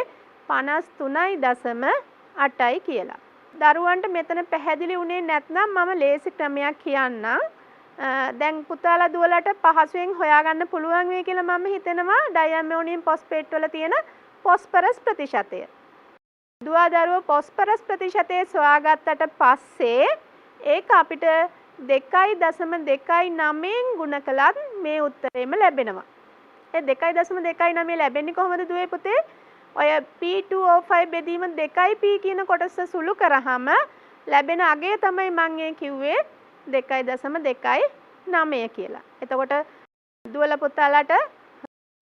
53.8යි කියලා. දරුවන්ට මෙතන පැහැදිලි වුණේ නැත්නම් මම ලේසි ක්‍රමයක් කියන්නම්. දැන් පුතාලා දුවලට පහසුවෙන් හොයාගන්න පුළුවන් වෙයි කියලා මම හිතනවා ඩයි ඇමෝනියම් ෆොස්ෆේට් වල තියෙන ෆොස්ෆරස් ප්‍රතිශතය. දුවා දරුවෝ ෆොස්ෆරස් ප්‍රතිශතය සොයාගත්තට පස්සේ ඒක අපිට 2.29න් ගුණ කළත් මේ උත්තරේම ලැබෙනවා. ඒ 2.29 ලැබෙන්නේ කොහොමද දුවේ පුතේ? ඔය P2O5 බෙදීම 2p කියන කොටස සුළු කරාම ලැබෙන අගය තමයි මම කිව්වේ 2.29 කියලා. එතකොට දුවල පුතාලාට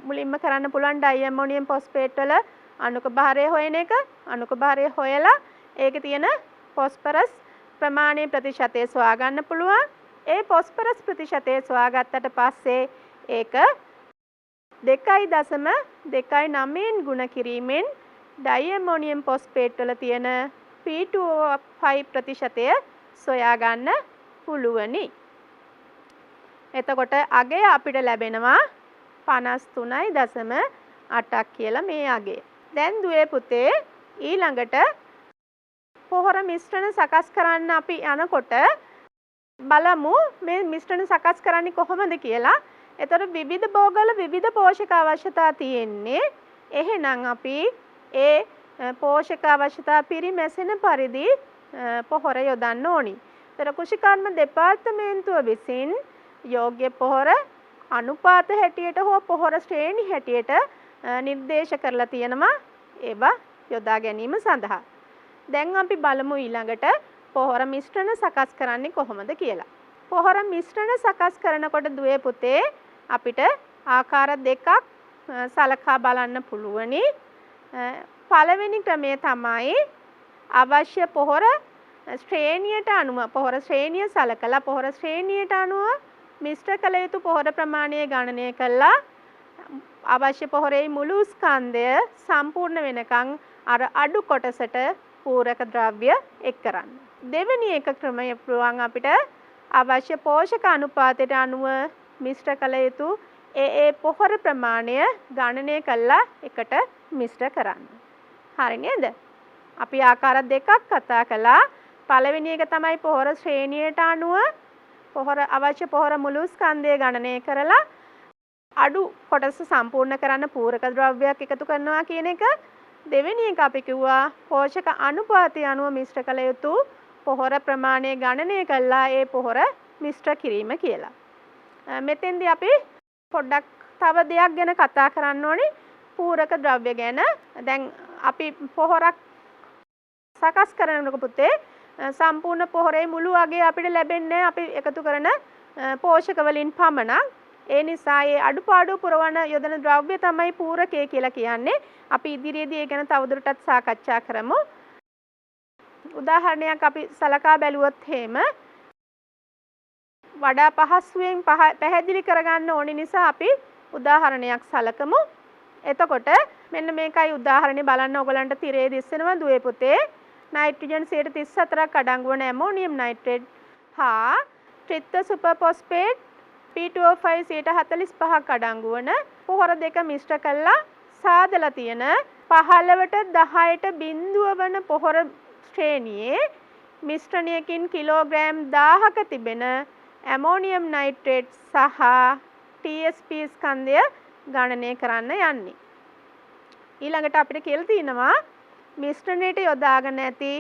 මුලින්ම කරන්න පුළුවන් ඩයි ඇමෝනියම් ෆොස්ෆේට් වල අණුක භාරය හොයන එක. අණුක භාරය හොයලා ඒකේ තියෙන ෆොස්ෆරස් ප්‍රමාණයේ ප්‍රතිශතය සොයා ගන්න පුළුවන්. ඒ පොස්පරස් ප්‍රතිශතය සොයාගත්තට පස්සේ ඒක 2.29න් ගුණ කිරීමෙන් ඩයිඇමෝනියම් ෆොස්ෆේට් වල තියෙන P2O5 ප්‍රතිශතය සොයා ගන්න පුළුවනි. එතකොට අගය අපිට ලැබෙනවා 53.8ක් කියලා මේ අගය. දැන් දුවේ පුතේ ඊළඟට පොහොර මිශ්‍රණ සකස් කරන්න අපි යනකොට බලමු මේ මිශ්‍රණ සකස් කරන්නේ කොහොමද කියලා. එතකොට විවිධ භෝගවල විවිධ පෝෂක අවශ්‍යතා තියෙන්නේ. එහෙනම් අපි ඒ පෝෂක අවශ්‍යතා පිරිමැසෙන පරිදි පොහොර යොදන්න ඕනි. ඒතර කෘෂිකර්ම දෙපාර්තමේන්තුව විසින් යෝග්‍ය පොහොර අනුපාත හැටියට හෝ පොහොර ශ්‍රේණි හැටියට නිර්දේශ කරලා තියෙනවා ඒවා යොදා ගැනීම සඳහා. දැන් අපි බලමු ඊළඟට පොහොර මිශ්‍රණ සකස් කරන්නේ කොහොමද කියලා. පොහොර මිශ්‍රණ සකස් කරනකොට දුවේ පුතේ අපිට ආකාර දෙකක් සලකා බලන්න පුළුවනි. පළවෙනි ක්‍රමය තමයි අවශ්‍ය පොහොර ශ්‍රේණියට අනුව පොහොර ශ්‍රේණිය සලකලා පොහොර ශ්‍රේණියට අනුව මිශ්‍ර කළ යුතු පොහොර ප්‍රමාණය ගණනය කළා අවශ්‍ය පොහොරේ මුළු ස්කන්ධය සම්පූර්ණ වෙනකන් අර අඩු කොටසට පූරක ද්‍රව්‍ය එක් කරන්න. දෙවෙනි එක ක්‍රමය පුළුවන් අපිට අවශ්‍ය පෝෂක අනුපාතයට අනුව මිශ්‍ර කළ යුතු ඒ පොහොර ප්‍රමාණය ගණනය කළා එකට මිශ්‍ර කරන්න. හරි නේද? අපි ආකාර දෙකක් කතා කළා. පළවෙනි එක තමයි පොහොර ශ්‍රේණියට අනුව පොහොර අවශ්‍ය පොහොර මුළු ස්කන්ධය ගණනය කරලා අඩු කොටස සම්පූර්ණ කරන්න පූරක ද්‍රව්‍යයක් එකතු කරනවා කියන එක. දෙවෙනි එක අපි කිව්වා පෝෂක අනුපාතය අනුව මිශ්‍ර කළ යුතු පොහොර ප්‍රමාණය ගණනය කළා ඒ පොහොර මිශ්‍ර කිරීම කියලා. මෙතෙන්දී අපි පොඩ්ඩක් තව දෙයක් ගැන කතා කරන්න ඕනේ පූරක ද්‍රව්‍ය ගැන. දැන් අපි පොහොරක් සකස් කරනකොට පුතේ සම්පූර්ණ පොහොරේ මුළු අගය අපිට ලැබෙන්නේ අපි එකතු කරන පෝෂක වලින් පමණක්. ඒ නිසා ඒ අඩුපාඩු පුරවන යොදන ද්‍රව්‍ය තමයි පූරකය කියලා කියන්නේ. අපි ඉදිරියේදී ඒ ගැන තවදුරටත් සාකච්ඡා කරමු. උදාහරණයක් අපි සලකා බැලුවොත් එහෙම වඩා පහසුවෙන් පැහැදිලි කරගන්න ඕනි නිසා අපි උදාහරණයක් සලකමු. එතකොට මෙන්න මේකයි උදාහරණේ බලන්න ඔයගලන්ට තිරේ දිස්සෙනවා දුවේ පුතේ. නයිට්‍රජන් 34ක් අඩංගු වන ඇමෝනියම් නයිට්‍රේට් හා ත්‍රිත්ව සුපර් ෆොස්ෆේට් P2O5 45ක් අඩංගු වන පොහොර දෙක මිශ්‍ර කළා සාදලා තියෙන 15ට 10ට බිඳුව වන පොහොර ශ්‍රේණියේ මිශ්‍රණයකින් කිලෝග්‍රෑම් 1000ක තිබෙන ඇමෝනියම් නයිට්‍රේට් සහ TSP ස්කන්ධය ගණනය කරන්න යන්නේ. ඊළඟට අපිට කියලා තියෙනවා මිශ්‍රණයට යොදාගෙන ඇති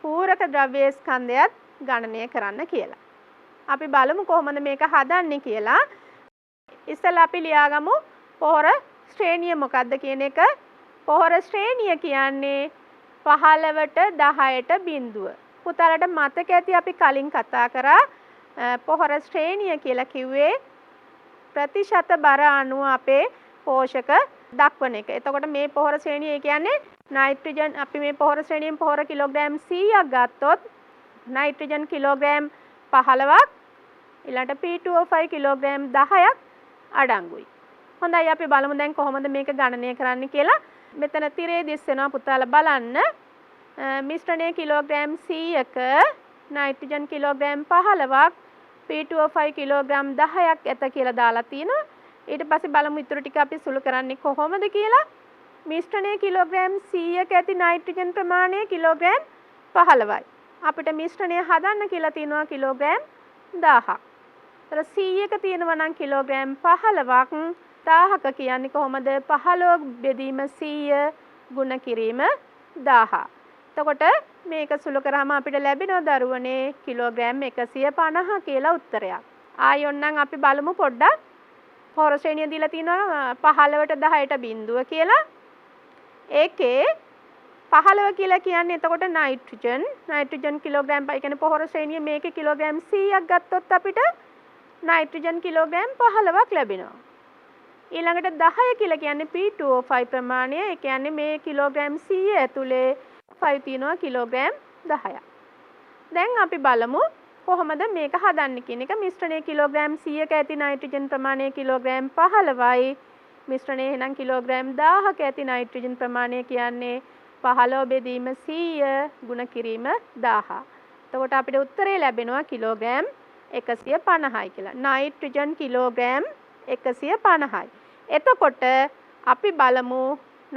පූරක ද්‍රව්‍ය ස්කන්ධයත් ගණනය කරන්න කියලා. අපි බලමු කොහොමද මේක හදන්නේ කියලා. ඉස්සෙල්ලා අපි ලියාගමු පොහොර ශ්‍රේණිය මොකක්ද කියන එක. පොහොර ශ්‍රේණිය කියන්නේ 15ට 10ට බිඳුව. පුතාලට මතක ඇති අපි කලින් කතා කරා පොහොර ශ්‍රේණිය කියලා කිව්වේ ප්‍රතිශත බර අණුව අපේ පෝෂක දක්වන එක. එතකොට මේ පොහොර ශ්‍රේණිය කියන්නේ නයිට්‍රජන් අපි මේ පොහොර ශ්‍රේණියෙන් පොහොර කිලෝග්‍රෑම් 100ක් ගත්තොත් නයිට්‍රජන් කිලෝග්‍රෑම් 15ක් ඊළඟට P2O5 කිලෝග්‍රෑම් 10ක් අඩංගුයි. හොඳයි අපි බලමු දැන් කොහොමද මේක ගණනය කරන්නේ කියලා. මෙතන තිරේ දිස්සෙනවා පුතාලා බලන්න. මිශ්‍රණයේ කිලෝග්‍රෑම් 100ක නයිට්‍රජන් කිලෝග්‍රෑම් 15ක් P2O5 කිලෝග්‍රෑම් 10ක් ඇත කියලා දාලා තිනවා. ඊට පස්සේ බලමු ඊටු ටික අපි සුළු කරන්නේ කොහොමද කියලා. මිශ්‍රණයේ කිලෝග්‍රෑම් 100ක ඇති නයිට්‍රජන් ප්‍රමාණය කිලෝග්‍රෑම් 15යි. අපිට මිශ්‍රණය හදන්න කියලා තියෙනවා කිලෝග්‍රෑම් 1000ක්. ඒතර 100ක තියෙනවා නම් කිලෝග්‍රෑම් 15ක් 1000ක කියන්නේ කොහොමද 15 බෙදීම 100 ගුණ කිරීම 1000. එතකොට මේක සුළු කරාම අපිට ලැබෙනවා දරුවනේ කිලෝග්‍රෑම් 150 කියලා උත්තරයක්. ආයෙත් අපි බලමු පොඩ්ඩක්. පොහොර ශ්‍රේණිය දීලා තියෙනවා 15ට 10ට බිඳුව කියලා. ඒකේ 15 කියලා කියන්නේ එතකොට නයිට්‍රජන් කිලෝග්‍රෑම් ඒ කියන්නේ පොහොර ශ්‍රේණිය මේකේ කිලෝග්‍රෑම් 100ක් ගත්තොත් අපිට නයිට්‍රජන් කිලෝග්‍රෑම් 15ක් ලැබෙනවා. ඊළඟට 10 කියලා කියන්නේ P2O5 ප්‍රමාණය. ඒ කියන්නේ මේ කිලෝග්‍රෑම් 100 ඇතුලේ 5 තියෙනවා කිලෝග්‍රෑම් 10ක්. දැන් අපි බලමු කොහොමද මේක හදන්නේ කියන එක. මිශ්‍රණයේ කිලෝග්‍රෑම් 100ක ඇති නයිට්‍රජන් ප්‍රමාණය කිලෝග්‍රෑම් 15යි. මිශ්‍රණයේ එහෙනම් කිලෝග්‍රෑම් 1000ක ඇති නයිට්‍රජන් ප්‍රමාණය කියන්නේ 15 බෙදීම 100 ගුණ කිරීම 1000. එතකොට අපිට උත්තරේ ලැබෙනවා කිලෝග්‍රෑම් 150යි කියලා. නයිට්‍රජන් කිලෝග්‍රෑම් 150යි. එතකොට අපි බලමු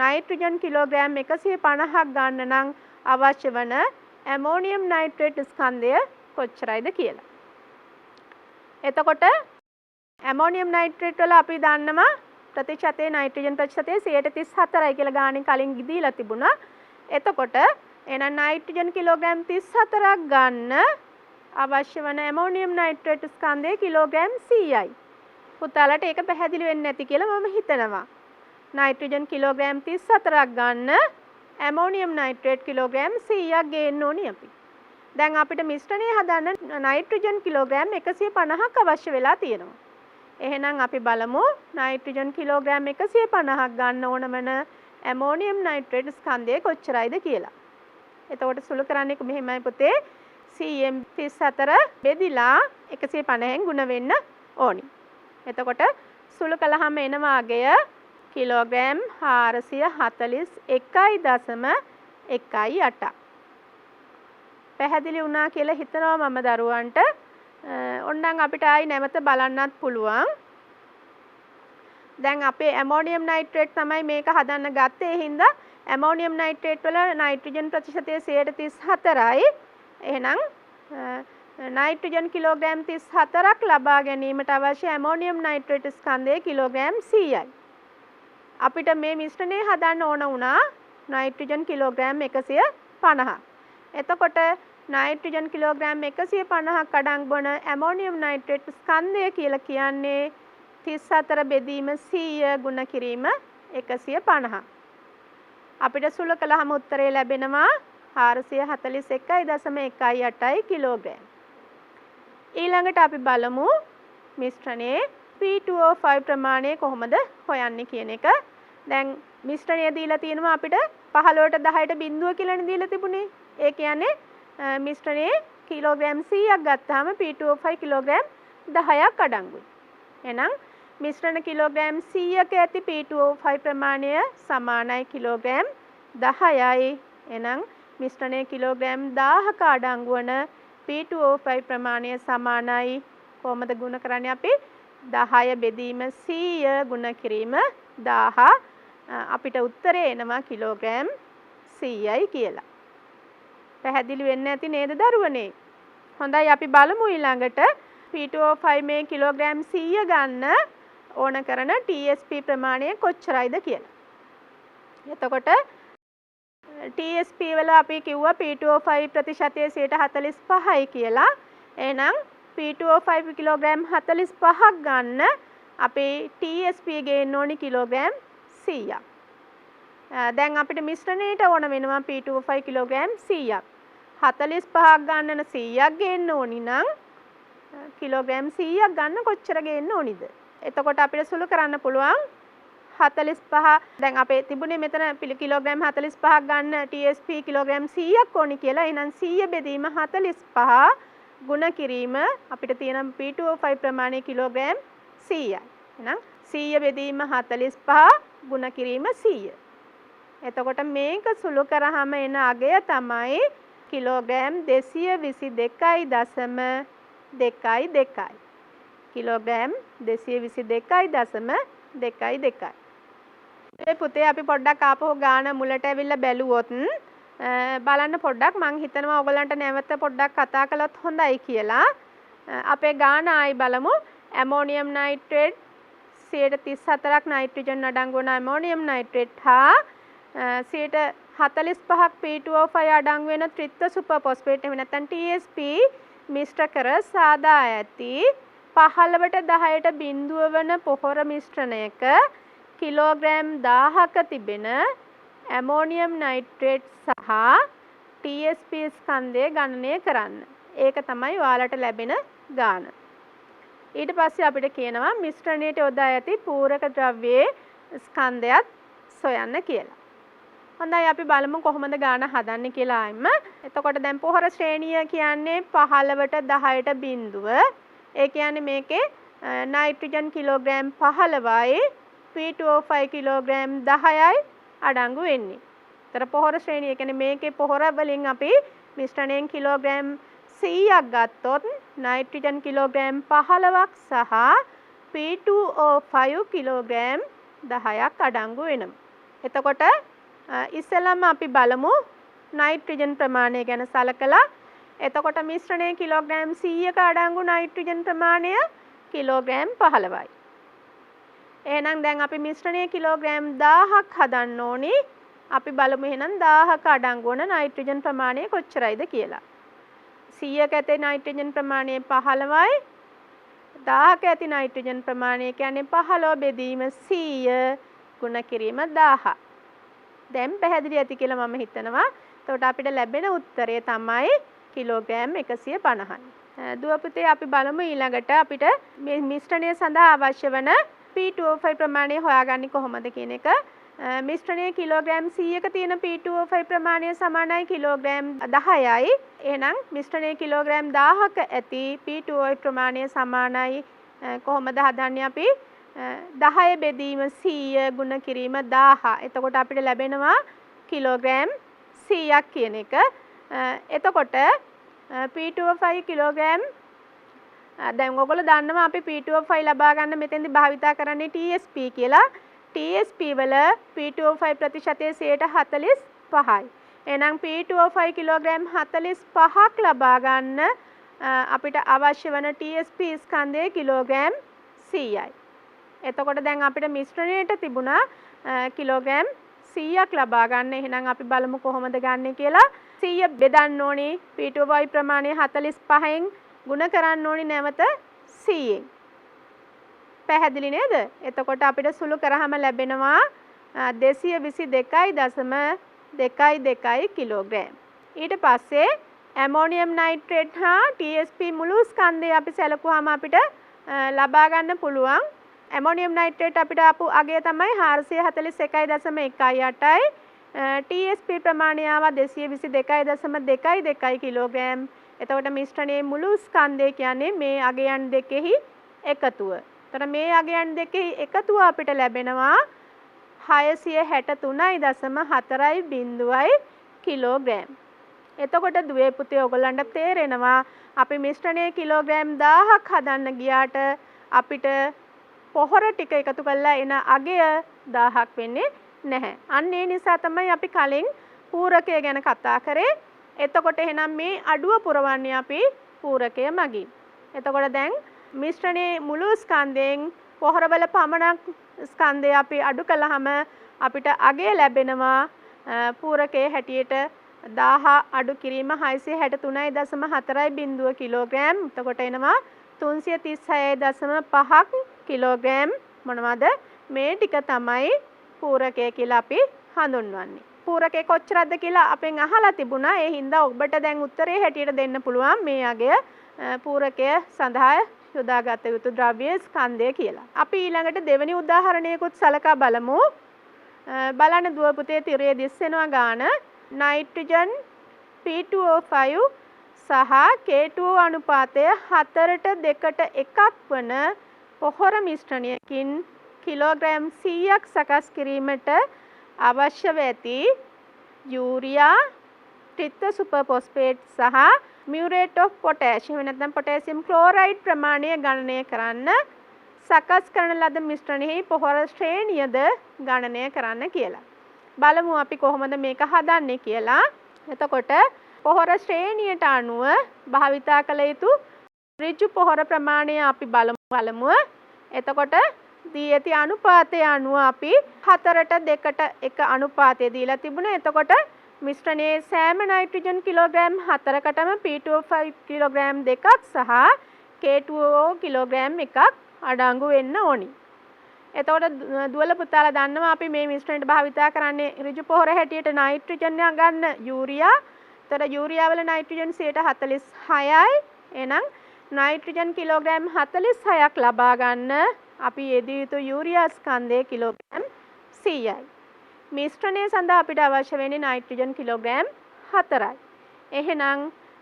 නයිට්‍රජන් කිලෝග්‍රෑම් 150ක් ගන්න නම් අවශ්‍ය වන ඇමෝනියම් නයිට්‍රේට් ස්කන්ධය කොච්චරයිද කියලා. එතකොට ඇමෝනියම් නයිට්‍රේට් වල අපි දන්නවා ප්‍රතිශතයේ නයිට්‍රජන් ප්‍රතිශතය 34යි කියලා ගානේ කලින් දීලා තිබුණා. එතකොට එහෙනම් නයිට්‍රජන් කිලෝග්‍රෑම් 34ක් ගන්න අවශ්‍ය වන ඇමෝනියම් නයිට්‍රේට් ස්කන්ධය කිලෝග්‍රෑම් 100යි. පුතාලට ඒක පැහැදිලි වෙන්නේ නැති කියලා මම හිතනවා. නයිට්‍රජන් කිලෝග්‍රෑම් 34ක් ගන්න ඇමෝනියම් නයිට්‍රේට් කිලෝග්‍රෑම් 100ක් ගේන්න ඕනි අපි. දැන් අපිට මිශ්‍රණය හදන්න නයිට්‍රජන් කිලෝග්‍රෑම් 150ක් අවශ්‍ය වෙලා තියෙනවා. එහෙනම් අපි බලමු නයිට්‍රජන් කිලෝග්‍රෑම් 150ක් ගන්න ඕන වෙන ඇමෝනියම් නයිට්‍රේට් ස්කන්ධය කොච්චරයිද කියලා. එතකොට සුළු කරන්නේ මෙහෙමයි පුතේ. CM 34 බෙදිලා 150න් ගුණ වෙන්න ඕනි. එතකොට සුළු කළාම එන වාගය කිලෝග්‍රෑම් 441.18. පැහැදිලි වුණා කියලා හිතනවා මම දරුවන්ට. ඕනනම් අපිට ආයි නැවත බලන්නත් පුළුවන්. දැන් අපේ ඇමෝනියම් නයිට්‍රේට් තමයි මේක හදන්න ගත්තේ. ඒ හින්දා ඇමෝනියම් නයිට්‍රේට් වල නයිට්‍රජන් ප්‍රතිශතය 34යි. එහෙනම් නයිට්‍රජන් කිලෝග්‍රෑම් 34ක් ලබා ගැනීමට අවශ්‍ය ඇමෝනියම් නයිට්‍රේට් ස්කන්ධය කිලෝග්‍රෑම් 100යි. අපිට මේ මිශ්‍රණය හදන්න ඕන වුණා නයිට්‍රජන් කිලෝග්‍රෑම් 150. එතකොට නයිට්‍රජන් කිලෝග්‍රෑම් 150ක් අඩංගු වන ඇමෝනියම් නයිට්‍රේට් ස්කන්ධය කියලා කියන්නේ 34 බෙදීම 100 ගුණ කිරීම 150. අපිට සුළු කළාම උත්තරේ ලැබෙනවා 441.18 කිලෝග්‍රෑම්. ඊළඟට අපි බලමු මිශ්‍රණයේ P2O5 ප්‍රමාණය කොහොමද හොයන්නේ කියන එක. දැන් මිශ්‍රණය දීලා තියෙනවා අපිට 15ට 10ට බිඳුව කියලානේ දීලා තිබුණේ. ඒ කියන්නේ මිශ්‍රණයේ කිලෝග්‍රෑම් 100ක් ගත්තාම P2O5 කිලෝග්‍රෑම් 10ක් අඩංගුයි. එහෙනම් මිශ්‍රණ කිලෝග්‍රෑම් 100ක ඇති P2O5 ප්‍රමාණය සමානයි කිලෝග්‍රෑම් 10යි. එහෙනම් මිශ්‍රණයේ කිලෝග්‍රෑම් 1000ක අඩංගු වන P2O5 ප්‍රමාණය සමානයි. කොහොමද ගුණ කරන්නේ අපි? 10 බෙදීම 100 ගුණ කිරීම 1000. අපිට උත්තරේ එනවා කිලෝග්‍රෑම් 100යි කියලා. පැහැදිලි වෙන්නේ නැති නේද දරුවනේ? හොඳයි අපි බලමු ඊළඟට P2O5 මේ කිලෝග්‍රෑම් 100 ගන්න ඕන කරන TSP ප්‍රමාණය කොච්චරයිද කියලා. එතකොට TSP වල අපි කිව්වා P2O5 ප්‍රතිශතය 45යි කියලා. එහෙනම් P2O5 කිලෝග්‍රෑම් 45ක් ගන්න අපේ TSP ගේන්න ඕනි කිලෝග්‍රෑම් 100ක්. දැන් අපිට මිශ්‍රණයට ඕන වෙනවා P2O5 කිලෝග්‍රෑම් 100ක්. 45ක් ගන්නන 100ක් ගේන්න ඕනි නම් කිලෝග්‍රෑම් 100ක් ගන්න කොච්චර ගේන්න ඕනිද? එතකොට අපිට සුළු කරන්න පුළුවන් 45 දැන් අපේ තිබුණේ මෙතන කිලෝග්‍රෑම් 45ක් ගන්න TSP කිලෝග්‍රෑම් 100ක් ඕනි කියලා. එහෙනම් 100 බෙදීම 45 ගුණ කිරීම අපිට තියෙන P2O5 ප්‍රමාණය කිලෝග්‍රෑම් 100යි. එහෙනම් 100 බෙදීම 45 ගුණ කිරීම 100. එතකොට මේක සුළු කරාම එන අගය තමයි කිලෝග්‍රෑම් 222.22. කිලෝග්‍රෑම් 222.22. ඒ පුතේ අපි පොඩ්ඩක් ආපහු ගාන මුලට ඇවිල්ලා බැලුවොත් බලන්න පොඩ්ඩක් මං හිතනවා ඔයගලන්ට නැවත පොඩ්ඩක් කතා කළොත් හොඳයි කියලා. අපේ ගාන ආයි බලමු. ඇමෝනියම් නයිට්‍රේට් 34ක් නයිට්‍රජන් අඩංගු වන ඇමෝනියම් නයිට්‍රේට් හා 45ක් P2O5 අඩංගු වෙන ත්‍රිත්ව සුපර් ෆොස්ෆේට් එහෙම නැත්නම් TSP මිශ්‍ර කර සාදා ඇති 15ට 10ට බිඳුව වන පොහොර මිශ්‍රණයක කිලෝග්‍රෑම් 1000ක තිබෙන ඇමෝනියම් නයිට්‍රේට් සහ TSP ස්කන්ධය ගණනය කරන්න. ඒක තමයි ඔයාලට ලැබෙන ගාන. ඊට පස්සේ අපිට කියනවා මිශ්‍රණයට යොදා ඇති පූරක ද්‍රව්‍යයේ ස්කන්ධයත් සොයන්න කියලා. හොඳයි අපි බලමු කොහොමද ගාන හදන්නේ කියලා ආයෙම. එතකොට දැන් පොහොර ශ්‍රේණිය කියන්නේ 15ට 10ට බිඳුව. ඒ කියන්නේ මේකේ නයිට්‍රජන් කිලෝග්‍රෑම් 15යි P2O5 කිලෝග්‍රෑම් 10යි අඩංගු වෙන්නේ. ඒතර පොහොර ශ්‍රේණිය කියන්නේ මේකේ පොහොර වලින් අපි මිශ්‍රණයෙන් කිලෝග්‍රෑම් 100ක් ගත්තොත් නයිට්‍රජන් කිලෝග්‍රෑම් 15ක් සහ P2O5 කිලෝග්‍රෑම් 10ක් අඩංගු වෙනවා. එතකොට ඉස්සෙල්ලාම අපි බලමු නයිට්‍රජන් ප්‍රමාණය ගැන සලකලා. එතකොට මිශ්‍රණයේ කිලෝග්‍රෑම් 100ක අඩංගු නයිට්‍රජන් ප්‍රමාණය කිලෝග්‍රෑම් 15යි. එහෙනම් දැන් අපි මිශ්‍රණයේ කිලෝග්‍රෑම් 1000ක් හදන්න ඕනි. අපි බලමු එහෙනම් 1000ක අඩංගු වන නයිට්‍රජන් ප්‍රමාණය කොච්චරයිද කියලා. 100ක ඇති නයිට්‍රජන් ප්‍රමාණය 15යි. 1000ක ඇති නයිට්‍රජන් ප්‍රමාණය කියන්නේ 15 බෙදීම 100 ගුණ කිරීම 1000. දැන් පැහැදිලි ඇති කියලා මම හිතනවා. එතකොට අපිට ලැබෙන උත්තරය තමයි කිලෝග්‍රෑම් 150යි. දුව පුතේ අපි බලමු ඊළඟට අපිට මේ මිශ්‍රණය සඳහා අවශ්‍ය වන P2O5 ප්‍රමාණය හොයාගන්නේ කොහොමද කියන එක. මිශ්‍රණයේ කිලෝග්‍රෑම් 100ක තියෙන P2O5 ප්‍රමාණය සමානයි කිලෝග්‍රෑම් 10යි. එහෙනම් මිශ්‍රණයේ කිලෝග්‍රෑම් 1000ක ඇති P2O5 ප්‍රමාණය සමානයි කොහොමද හදන්නේ අපි 10 බෙදීම 100 ගුණ කිරීම 1000. එතකොට අපිට ලැබෙනවා කිලෝග්‍රෑම් 100ක් කියන එක. එතකොට P2O5 කිලෝග්‍රෑම් දැන් ඔයගොල්ලෝ දන්නවා අපි P2O5 ලබා ගන්න මෙතෙන්දි භාවිතා කරන්නේ TSP කියලා. TSP වල P2O5 ප්‍රතිශතය 45යි. එහෙනම් P2O5 කිලෝග්‍රෑම් 45ක් ලබා ගන්න අපිට අවශ්‍ය වන TSP ස්කන්ධය කිලෝග්‍රෑම් 100යි. එතකොට දැන් අපිට මිශ්‍රණයට තිබුණා කිලෝග්‍රෑම් 100ක් ලබා ගන්න. එහෙනම් අපි බලමු කොහොමද ගන්නෙ කියලා. 100 බෙදන්න ඕනේ P2O5 ප්‍රමාණය 45න් ගුණ කරන්න ඕනේ නැවත 100න්. පැහැදිලි නේද? එතකොට අපිට සුළු කරාම ලැබෙනවා 222.22 කිලෝග්‍රෑම්. ඊට පස්සේ ඇමෝනියම් නයිට්‍රේට් හා TSP මුළු ස්කන්ධය අපි සැලකුවාම අපිට ලබා ගන්න පුළුවන්. ඇමෝනියම් නයිට්‍රේට් අපිට ආපු අගය තමයි 441.18යි. TSP ප්‍රමාණය ආවා 222.22 කිලෝග්‍රෑම්. එතකොට මිශ්‍රණයේ මුළු ස්කන්ධය කියන්නේ මේ අගයන් දෙකෙහි එකතුව. එතකොට මේ අගයන් දෙකෙහි එකතුව අපිට ලැබෙනවා 663.40 කිලෝග්‍රෑම්. එතකොට දුවේ පුතේ ඔයගොල්ලන්ට තේරෙනවා අපි මිශ්‍රණයේ කිලෝග්‍රෑම් 1000ක් හදන්න ගියාට අපිට පොහොර ටික එකතු කරලා එන අගය 1000ක් වෙන්නේ නැහැ. අන්න ඒ නිසා තමයි අපි කලින් පූරකය ගැන කතා කරේ. එතකොට එහෙනම් මේ අඩුව පුරවන්නේ අපි පූරකය මගින්. එතකොට දැන් මිශ්‍රණයේ මුළු ස්කන්ධයෙන් පොහොරවල පමණක් ස්කන්ධය අපි අඩු කළාම අපිට අගය ලැබෙනවා පූරකයේ හැටියට 1000 අඩු කිරීම 663.40 කිලෝග්‍රෑම්. එතකොට එනවා 336.5ක් කිලෝග්‍රෑම්. මොනවද මේ ටික තමයි පූරකය කියලා අපි හඳුන්වන්නේ. පූරකය කොච්චරද කියලා අපෙන් අහලා තිබුණා. ඒ හින්දා ඔබට දැන් උත්තරේ හැටියට දෙන්න පුළුවන් මේ අගය පූරකය සඳහා යොදාගත යුතු ද්‍රව්‍ය ස්කන්ධය කියලා. අපි ඊළඟට දෙවෙනි උදාහරණයකුත් සලකා බලමු. බලන්න දුව පුතේ තිරයේ දිස්සෙනවා ගාන නයිට්‍රජන් P2O5 සහ K2O අනුපාතය 4ට 2ට 1ක් වන පොහොර මිශ්‍රණයකින් කිලෝග්‍රෑම් 100ක් සකස් කිරීමට අවශ්‍යව ඇති යූරියා ත්‍රිත්ව සුපර් ෆොස්ෆේට් සහ මියුරේට් ඔෆ් පොටෑෂ් එහෙම නැත්නම් පොටෑසියම් ක්ලෝරයිඩ් ප්‍රමාණය ගණනය කරන්න සකස් කරන ලද මිශ්‍රණෙහි පොහොර ශ්‍රේණියද ගණනය කරන්න කියලා. බලමු අපි කොහොමද මේක හදන්නේ කියලා. එතකොට පොහොර ශ්‍රේණියට අනුව භාවිතා කළ යුතු ඍජු පොහොර ප්‍රමාණය අපි බලමු. එතකොට දී ඇති අනුපාතය අනුව අපි 4ට 2ට 1 අනුපාතය දීලා තිබුණා. එතකොට මිශ්‍රණයේ සෑම නයිට්‍රජන් කිලෝග්‍රෑම් 4කටම P2O5 කිලෝග්‍රෑම් 2ක් සහ K2O කිලෝග්‍රෑම් 1ක් අඩංගු වෙන්න ඕනි. එතකොට දුවල පුතාලා දන්නවා අපි මේ මිශ්‍රණයට භාවිතා කරන්නේ ඍජු පොහොර හැටියට නයිට්‍රජන් ගන්න යූරියා. එතකොට යූරියා වල නයිට්‍රජන් 46යි. එහෙනම් නයිට්‍රජන් කිලෝග්‍රෑම් 46ක් ලබා ගන්න අපි යෙදිය යුතු යූරියා ස්කන්ධය කිලෝග්‍රෑම් 100යි. මිශ්‍රණය සඳහා අපිට අවශ්‍ය වෙන්නේ නයිට්‍රජන් කිලෝග්‍රෑම් 4යි. එහෙනම්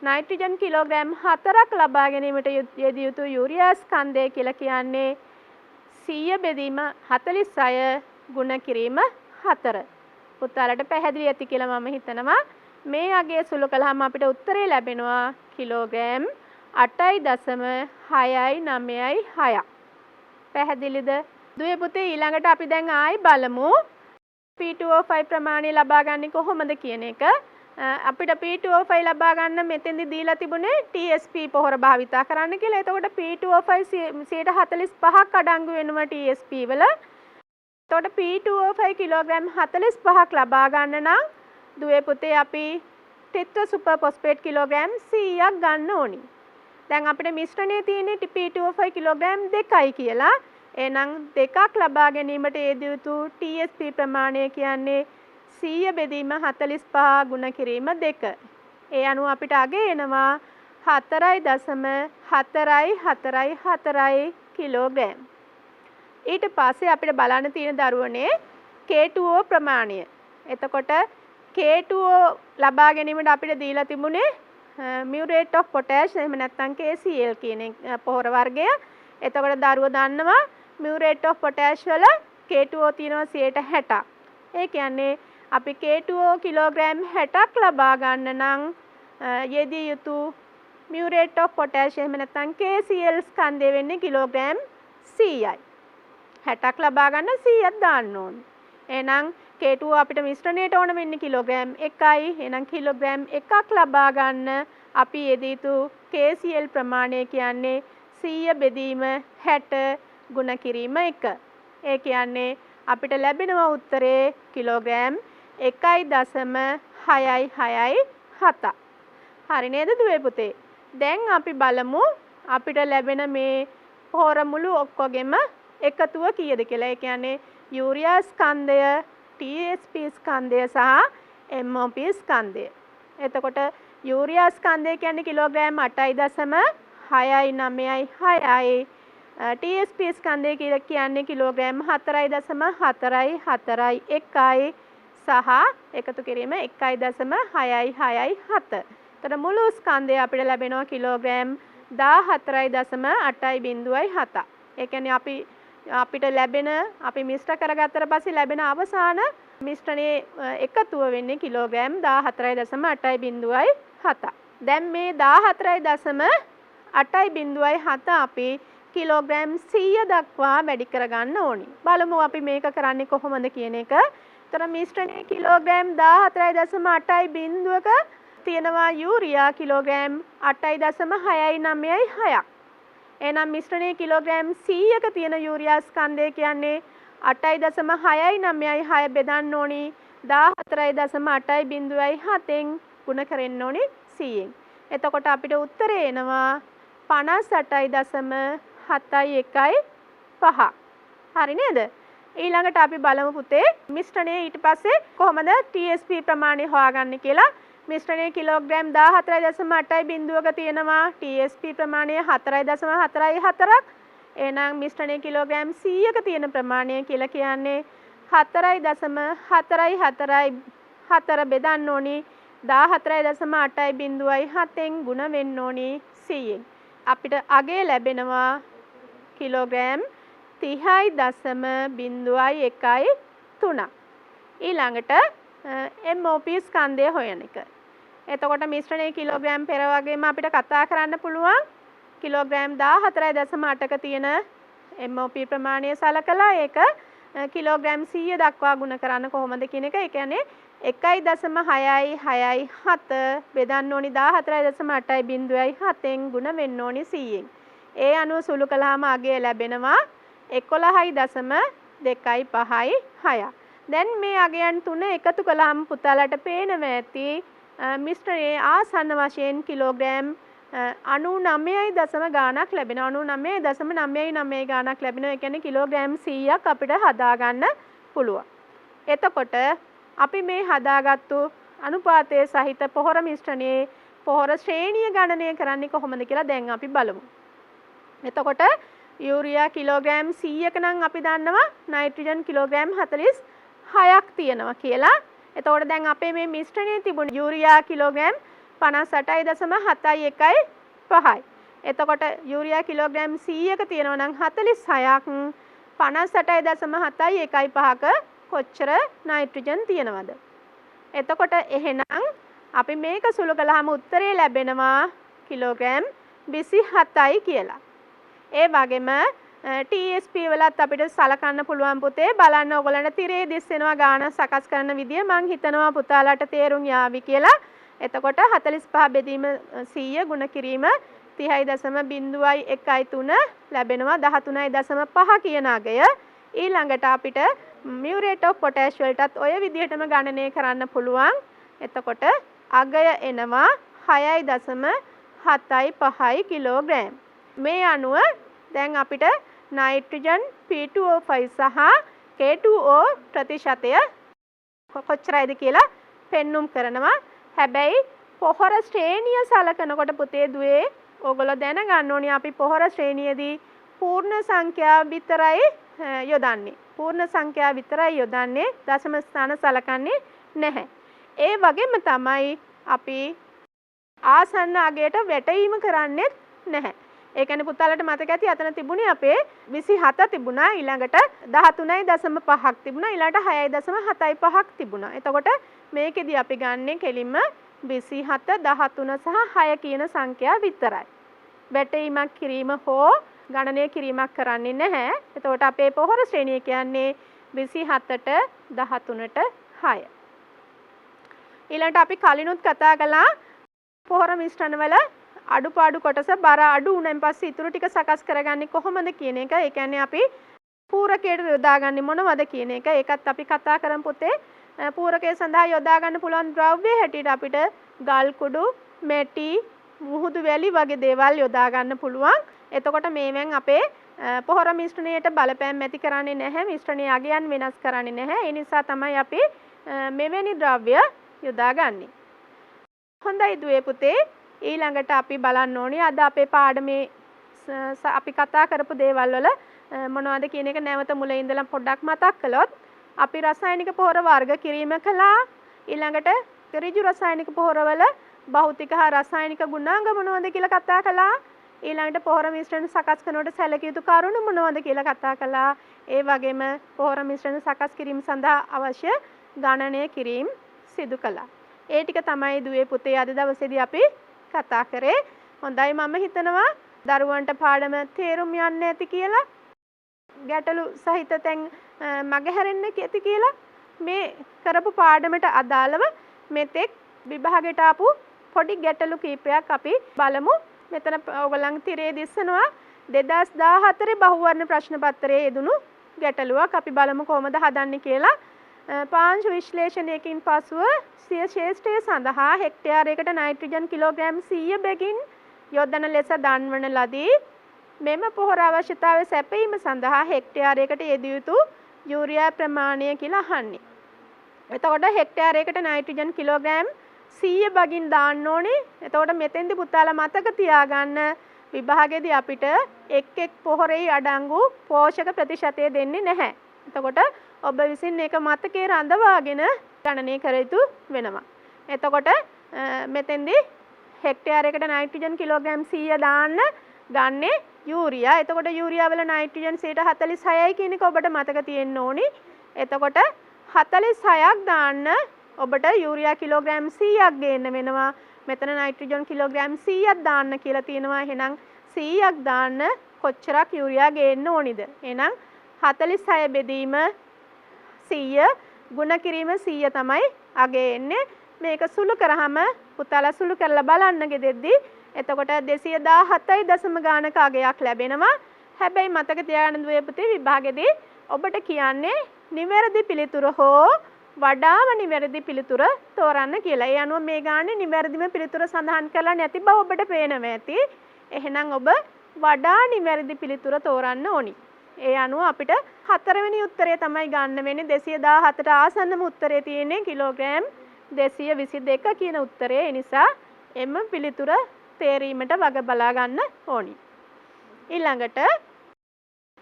නයිට්‍රජන් කිලෝග්‍රෑම් 4ක් ලබා ගැනීමට යෙදිය යුතු යූරියා ස්කන්ධය කියලා කියන්නේ 100 බෙදීම 46 ගුණ කිරීම 4. පුතාලට පැහැදිලි ඇති කියලා මම හිතනවා. මේ අගය සුළු කළාම අපිට උත්තරේ ලැබෙනවා කිලෝග්‍රෑම් 8.696. පැහැදිලිද? දුවේ පුතේ ඊළඟට අපි දැන් ආයි බලමු P2O5 ප්‍රමාණය ලබා ගන්නේ කොහොමද කියන එක. අපිට P2O5 ලබා ගන්න මෙතෙන්දි දීලා තිබුණේ TSP පොහොර භාවිතා කරන්න කියලා. එතකොට P2O5 145ක් අඩංගු වෙනවා TSP වල. එතකොට P2O5 කිලෝග්‍රෑම් 45ක් ලබා ගන්න නම් දුවේ පුතේ අපි ටෙට්‍රා සුපර් ෆොස්ෆේට් කිලෝග්‍රෑම් 100ක් ගන්න ඕනි. දැන් අපිට මිශ්‍රණයේ තියෙන්නේ P2O5 කිලෝග්‍රෑම් 2යි කියලා. එහෙනම් දෙකක් ලබා ගැනීමට යෙදිය යුතු TSP ප්‍රමාණය කියන්නේ 100 බෙදීම 45 ගුණ කිරීම 2. ඒ අනුව අපිට අගය එනවා 4.444 කිලෝග්‍රෑම්. ඊට පස්සේ අපිට බලන්න තියෙන දරුවනේ K2O ප්‍රමාණය. එතකොට K2O ලබා ගැනීමට අපිට දීලා තිබුණේ murate of potash එහෙම නැත්නම් KCl කියන පොහොර වර්ගය. එතකොට දරුවෝ දන්නවා murate of potash වල K2O තියෙනවා 60%ක්. ඒ කියන්නේ අපි K2O කිලෝග්‍රෑම් 60ක් ලබා ගන්න නම් යෙදිය යුතු murate of potash එහෙම නැත්නම් KCl ස්කන්ධය වෙන්නේ කිලෝග්‍රෑම් 100යි. 60ක් ලබා ගන්න 100ක් දාන්න ඕනේ. එහෙනම් K2O අපිට මිශ්‍රණයට ඕන වෙන්නේ කිලෝග්‍රෑම් 1යි. එහෙනම් කිලෝග්‍රෑම් 1ක් ලබා ගන්න අපි යෙදිය යුතු KCl ප්‍රමාණය කියන්නේ 100 බෙදීම 60 ගුණ කිරීම 1. ඒ කියන්නේ අපිට ලැබෙනවා උත්තරේ කිලෝග්‍රෑම් 1.667. හරි නේද දුවේ පුතේ? දැන් අපි බලමු අපිට ලැබෙන මේ පොහොර මුළු ඔක්කොගෙම එකතුව කීයද කියලා. ඒ කියන්නේ යූරියා ස්කන්ධය, TSP ස්කන්ධය සහ MOP ස්කන්ධය. එතකොට යූරියා ස්කන්ධය කියන්නේ කිලෝග්‍රෑම් 8.696යි. TSP ස්කන්ධය කියලා කියන්නේ කිලෝග්‍රෑම් 4.441යි සහ එකතු කිරීම 1.667. එතකොට මුළු ස්කන්ධය අපිට ලැබෙනවා කිලෝග්‍රෑම් 14.807. ඒ කියන්නේ අපිට ලැබෙන අපි මිශ්‍ර කරගත්තට පස්සේ ලැබෙන අවසාන මිශ්‍රණයේ එකතුව වෙන්නේ කිලෝග්‍රෑම් 14.807. දැන් මේ 14.807 අපි කිලෝග්‍රෑම් 100 දක්වා වැඩි කරගන්න ඕනි. බලමු අපි මේක කරන්නේ කොහොමද කියන එක. ඒතර මිශ්‍රණයේ කිලෝග්‍රෑම් 14.8ක තියෙනවා යූරියා කිලෝග්‍රෑම් 8.696ක්. එහෙනම් මිශ්‍රණයේ කිලෝග්‍රෑම් 100ක තියෙන යූරියා ස්කන්ධය කියන්නේ 8.696 බෙදන්න ඕනි 14.807න් ගුණ කරන්න ඕනි 100න්. එතකොට අපිට උත්තරේ එනවා 58.715. හරි නේද? ඊළඟට අපි බලමු පුතේ මිශ්‍රණයේ ඊට පස්සේ කොහොමද TSP ප්‍රමාණය හොයාගන්නේ කියලා. මිශ්‍රණයේ කිලෝග්‍රෑම් 14.8ක තියෙනවා TSP ප්‍රමාණය 4.444ක්. එහෙනම් මිශ්‍රණයේ කිලෝග්‍රෑම් 100ක තියෙන ප්‍රමාණය කියලා කියන්නේ 4.444 බෙදන්න ඕනි 14.807න් ගුණ වෙන්න ඕනි 100න්. අපිට අගය ලැබෙනවා කිලෝග්‍රෑම් 30.013. ඊළඟට MOP ස්කන්ධය හොයන එක. එතකොට මිශ්‍රණයේ කිලෝග්‍රෑම් පෙර වගේම අපිට කතා කරන්න පුළුවන් කිලෝග්‍රෑම් 14.8ක තියෙන MOP ප්‍රමාණය සලකලා ඒක කිලෝග්‍රෑම් 100 දක්වා ගුණ කරන්න කොහොමද කියන එක. ඒ කියන්නේ 1.667 බෙදන්න ඕනි 14.807න් ගුණ වෙන්න ඕනි 100න්. ඒ අනුව සුළු කළාම අගය ලැබෙනවා 11.256. දැන් මේ අගයන් තුන එකතු කළාම පුතාලට පේනවා ඇති මිශ්‍රණයේ ආසන්න වශයෙන් කිලෝග්‍රෑම් 99 ගාණක් ලැබෙනවා. 99.999 ගාණක් ලැබෙනවා. ඒ කියන්නේ කිලෝග්‍රෑම් 100ක් අපිට හදාගන්න පුළුවන්. එතකොට අපි මේ හදාගත්තු අනුපාතයේ සහිත පොහොර මිශ්‍රණයේ පොහොර ශ්‍රේණිය ගණනය කරන්නේ කොහොමද කියලා දැන් අපි බලමු. එතකොට යූරියා කිලෝග්‍රෑම් 100ක නම් අපි දන්නවා නයිට්‍රජන් කිලෝග්‍රෑම් 6ක් තියෙනවා කියලා. එතකොට දැන් අපේ මේ මිශ්‍රණයේ තිබුණ යූරියා කිලෝග්‍රෑම් 58.715යි. එතකොට යූරියා කිලෝග්‍රෑම් 100ක තියෙනවා නම් 46ක් 58.715ක කොච්චර නයිට්‍රජන් තියෙනවද? එතකොට එහෙනම් අපි මේක සුළු කළාම උත්තරේ ලැබෙනවා කිලෝග්‍රෑම් 27යි කියලා. ඒ වගේම TSP වලත් අපිට සලකන්න පුළුවන් පුතේ බලන්න ඕගොල්ලන්ට තිරේ දිස්සෙනවා ගාන සකස් කරන විදිය මං හිතනවා පුතාලාට තේරුම් යාවි කියලා. එතකොට 45 බෙදීම 100 ගුණ කිරීම 30.013 ලැබෙනවා 13.5 කියන අගය. ඊළඟට අපිට මියුරේට් ඔෆ් පොටෑෂ් වලටත් ඔය විදිහටම ගණනය කරන්න පුළුවන්. එතකොට අගය එනවා 6.75 කිලෝග්‍රෑම්. මේ අනුව දැන් අපිට නයිට්‍රජන් P2O5 සහ K2O ප්‍රතිශතය කොච්චරයිද කියලා පෙන්눔 කරනවා. හැබැයි පොහොර ශ්‍රේණිය සලකනකොට පුතේ දුවේ ඕගොල්ලෝ දැනගන්න ඕනේ අපි පොහොර ශ්‍රේණියේදී පූර්ණ සංඛ්‍යාව විතරයි යොදන්නේ. පූර්ණ සංඛ්‍යාව විතරයි යොදන්නේ. දශම ස්ථාන සලකන්නේ නැහැ. ඒ වගේම තමයි අපි ආසන්න අගයට වැටීම කරන්නේ නැහැ. ඒ කියන්නේ පුතාලට මතක ඇති අතන තිබුණේ අපේ 27 තිබුණා ඊළඟට 13.5ක් තිබුණා ඊළඟට 6.75ක් තිබුණා. එතකොට මේකෙදි අපි ගන්නෙ කෙලින්ම 27 13 සහ 6 කියන සංඛ්‍යා විතරයි. වැටීමක් කිරීම හෝ ගණනය කිරීමක් කරන්නේ නැහැ. එතකොට අපේ පොහොර ශ්‍රේණිය කියන්නේ 27ට 13ට 6. ඊළඟට අපි කලිනුත් කතා කළා පොහොර මිශ්‍රණවල අඩුපාඩු කොටස බර අඩු වුණාන් පස්සේ ඉතුරු ටික සකස් කරගන්නේ කොහොමද කියන එක. ඒ කියන්නේ අපි පූරකයට යොදාගන්නේ මොනවද කියන එක. ඒකත් අපි කතා කරමු පුතේ. පූරකය සඳහා යොදා ගන්න පුළුවන් ද්‍රව්‍ය හැටියට අපිට ගල් කුඩු, මැටි, මුහුදු වැලි වගේ දේවල් යොදා ගන්න පුළුවන්. එතකොට මේවෙන් අපේ පොහොර මිශ්‍රණයට බලපෑම් ඇති කරන්නේ නැහැ. මිශ්‍රණයේ අගයන් වෙනස් කරන්නේ නැහැ. ඒ නිසා තමයි අපි මෙවැනි ද්‍රව්‍ය යොදාගන්නේ. හොඳයි දුවේ පුතේ. ඊළඟට අපි බලන්න ඕනේ අද අපේ පාඩමේ අපි කතා කරපු දේවල් වල මොනවද කියන එක නැවත මුල ඉඳලා පොඩ්ඩක් මතක් කළොත් අපි රසායනික පොහොර වර්ග කිරීම කළා. ඊළඟට ඍජු රසායනික පොහොරවල භෞතික හා රසායනික ගුණාංග මොනවද කියලා කතා කළා. ඊළඟට පොහොර මිශ්‍රණ සකස් කරනකොට සැලකිය යුතු කරුණු මොනවද කියලා කතා කළා. ඒ වගේම පොහොර මිශ්‍රණ සකස් කිරීම සඳහා අවශ්‍ය ගණනය කිරීම සිදු කළා. ඒ ටික තමයි දුවේ පුතේ අද දවසේදී අපි කතා කරේ. හොඳයි මම හිතනවා දරුවන්ට පාඩම තේරුම් යන්නේ නැති කියලා ගැටලු සහිත තැන් මගහැරෙන්න ඇති කියලා මේ කරපු පාඩමට අදාළව මෙතෙක් විභාගයට ආපු පොඩි ගැටලු කීපයක් අපි බලමු. මෙතන ඔයගොල්ලන් තිරේ දිස්සනවා 2014 බහුවර්ණ ප්‍රශ්න පත්‍රයේ යෙදුණු ගැටලුවක්. අපි බලමු කොහොමද හදන්නේ කියලා. පාංශු විශ්ලේෂණයකින් පසුව සිය ශ්‍රේෂ්ඨය සඳහා හෙක්ටයාරයකට නයිට්‍රජන් කිලෝග්‍රෑම් 100 බැගින් යොදන ලෙස දන්වන ලදී. මෙම පොහොර අවශ්‍යතාවය සැපයීම සඳහා හෙක්ටයාරයකට යෙදිය යුතු යූරියා ප්‍රමාණය කියලා අහන්නේ. එතකොට හෙක්ටයාරයකට නයිට්‍රජන් කිලෝග්‍රෑම් 100 බගින් දාන්න ඕනේ. එතකොට මෙතෙන්දි පුතාලා මතක තියාගන්න විභාගයේදී අපිට එක් පොහොරේ අඩංගු පෝෂක ප්‍රතිශතය දෙන්නේ නැහැ. එතකොට ඔබ විසින් මේක මතකයේ රඳවාගෙන ගණනය කර යුතු වෙනවා. එතකොට මෙතෙන්දි හෙක්ටයාරයකට නයිට්‍රජන් කිලෝග්‍රෑම් 100 දාන්න ගන්නේ යූරියා. එතකොට යූරියා වල නයිට්‍රජන් 46යි කියන එක ඔබට මතක තියෙන්න ඕනි. එතකොට 46ක් දාන්න ඔබට යූරියා කිලෝග්‍රෑම් 100ක් ගේන්න වෙනවා. මෙතන නයිට්‍රජන් කිලෝග්‍රෑම් 100ක් දාන්න කියලා තියෙනවා. එහෙනම් 100ක් දාන්න කොච්චරක් යූරියා ගේන්න ඕනිද? එහෙනම් 46 බෙදීම 100 ගුණ කිරීම 100 තමයි අගේ එන්නේ. මේක සුළු කරාම පුතාලා සුළු කරලා බලන්න ගෙදෙද්දී එතකොට 217යි දශම ගානක අගයක් ලැබෙනවා. හැබැයි මතක තියාගන්න දුවේ පුතේ විභාගෙදී ඔබට කියන්නේ නිවැරදි පිළිතුර හෝ වඩාම නිවැරදි පිළිතුර තෝරන්න කියලා. ඒ අනුව මේ ගානේ නිවැරදිම පිළිතුර සඳහන් කරලා නැති බව ඔබට පේනවා ඇති. එහෙනම් ඔබ වඩා නිවැරදි පිළිතුර තෝරන්න ඕනි. ඒ අනුව අපිට හතරවෙනි උත්තරය තමයි ගන්න වෙන්නේ. 217ට ආසන්නම උත්තරේ තියෙන්නේ කිලෝග්‍රෑම් 222 කියන උත්තරය. ඒ නිසා එම පිළිතුර තේරීමට වග බලා ගන්න ඕනි. ඊළඟට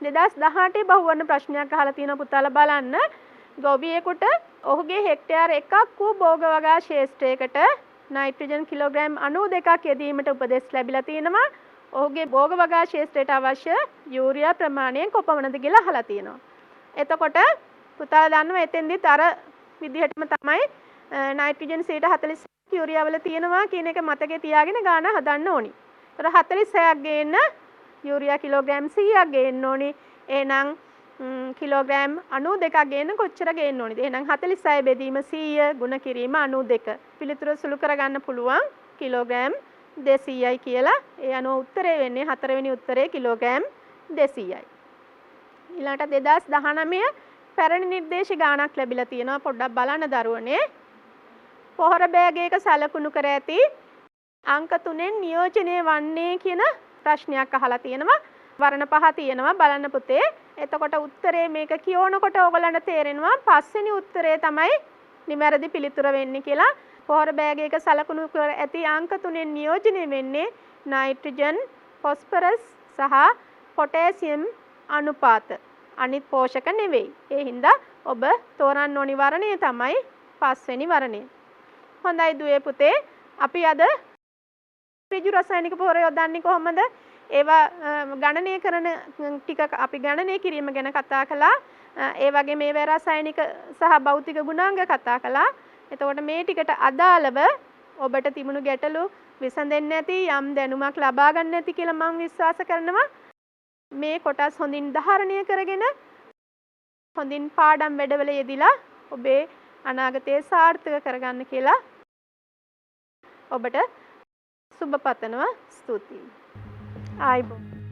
2018 බහුවර්ණ ප්‍රශ්නයක් අහලා තියෙනවා පුතාලා බලන්න. ගොවියෙකුට ඔහුගේ හෙක්ටයාර් 1ක් වූ භෝග වගා ශේෂ්ත්‍රයකට නයිට්‍රජන් කිලෝග්‍රෑම් 92ක් යෙදීමට උපදෙස් ලැබිලා තියෙනවා. ඔහුගේ භෝග වගා ශේෂ්ත්‍රයට අවශ්‍ය යූරියා ප්‍රමාණය කොපමණද කියලා අහලා තියෙනවා. එතකොට පුතාලා දන්නවා එතෙන්දිත් අර විදිහටම තමයි නයිට්‍රජන් 40% යූරියා වල තියෙනවා කියන එක මතකේ තියාගෙන ගාන හදන්න ඕනි. ඒතර 46ක් ගේන්න යූරියා කිලෝග්‍රෑම් 100ක් ගේන්න ඕනි. එහෙනම් කිලෝග්‍රෑම් 92ක් ගේන්න කොච්චර ගේන්න ඕනිද? එහෙනම් 46 බෙදීම 100 ගුණ කිරීම 92. පිළිතුර සුළු කරගන්න පුළුවන් කිලෝග්‍රෑම් 200යි කියලා. ඒ අනුව උත්තරේ වෙන්නේ 4 වෙනි උත්තරේ කිලෝග්‍රෑම් 200යි. ඊළඟට 2019 පැරණි නිර්දේශ ගාණක් ලැබිලා තියෙනවා. පොඩ්ඩක් බලන්න දරුවනේ. පොහොර බෑගයක සලකුණු කර ඇති අංක 3න් නියෝජනය වන්නේ කියන ප්‍රශ්නයක් අහලා තියෙනවා. වර්ණ පහ තියෙනවා බලන්න පුතේ. එතකොට උත්තරේ මේක කියවනකොට ඕගලන්ට තේරෙනවා පස්වෙනි උත්තරේ තමයි නිවැරදි පිළිතුර වෙන්නේ කියලා. පොහොර බෑගයක සලකුණු කර ඇති අංක 3න් නියෝජනය වෙන්නේ නයිට්‍රජන්, ෆොස්ෆරස් සහ පොටෑසියම් අනුපාත. අනිත් පෝෂක නෙවෙයි. ඒ හින්දා ඔබ තෝරන්න ඕනි වර්ණය තමයි පස්වෙනි වර්ණය. හොඳයි දුවේ පුතේ. අපි අද ඍජු රසායනික පොහොර යොදන්නේ කොහොමද? ඒවා ගණනය කරන ටික අපි ගණනය කිරීම ගැන කතා කළා. ඒ වගේ මේ රසායනික සහ භෞතික ගුණාංග කතා කළා. එතකොට මේ ටිකට අදාළව ඔබට තිබුණු ගැටලු විසඳෙන්නේ නැති යම් දැනුමක් ලබා ගන්න ඇති කියලා මම විශ්වාස කරනවා. මේ කොටස් හොඳින් ධාරණය කරගෙන හොඳින් පාඩම් වැඩවල යෙදিলা ඔබේ අනාගතය සාර්ථක කරගන්න කියලා ඔබට සුබ පතනවා. ස්තුතියි. ආයිබෝවන්.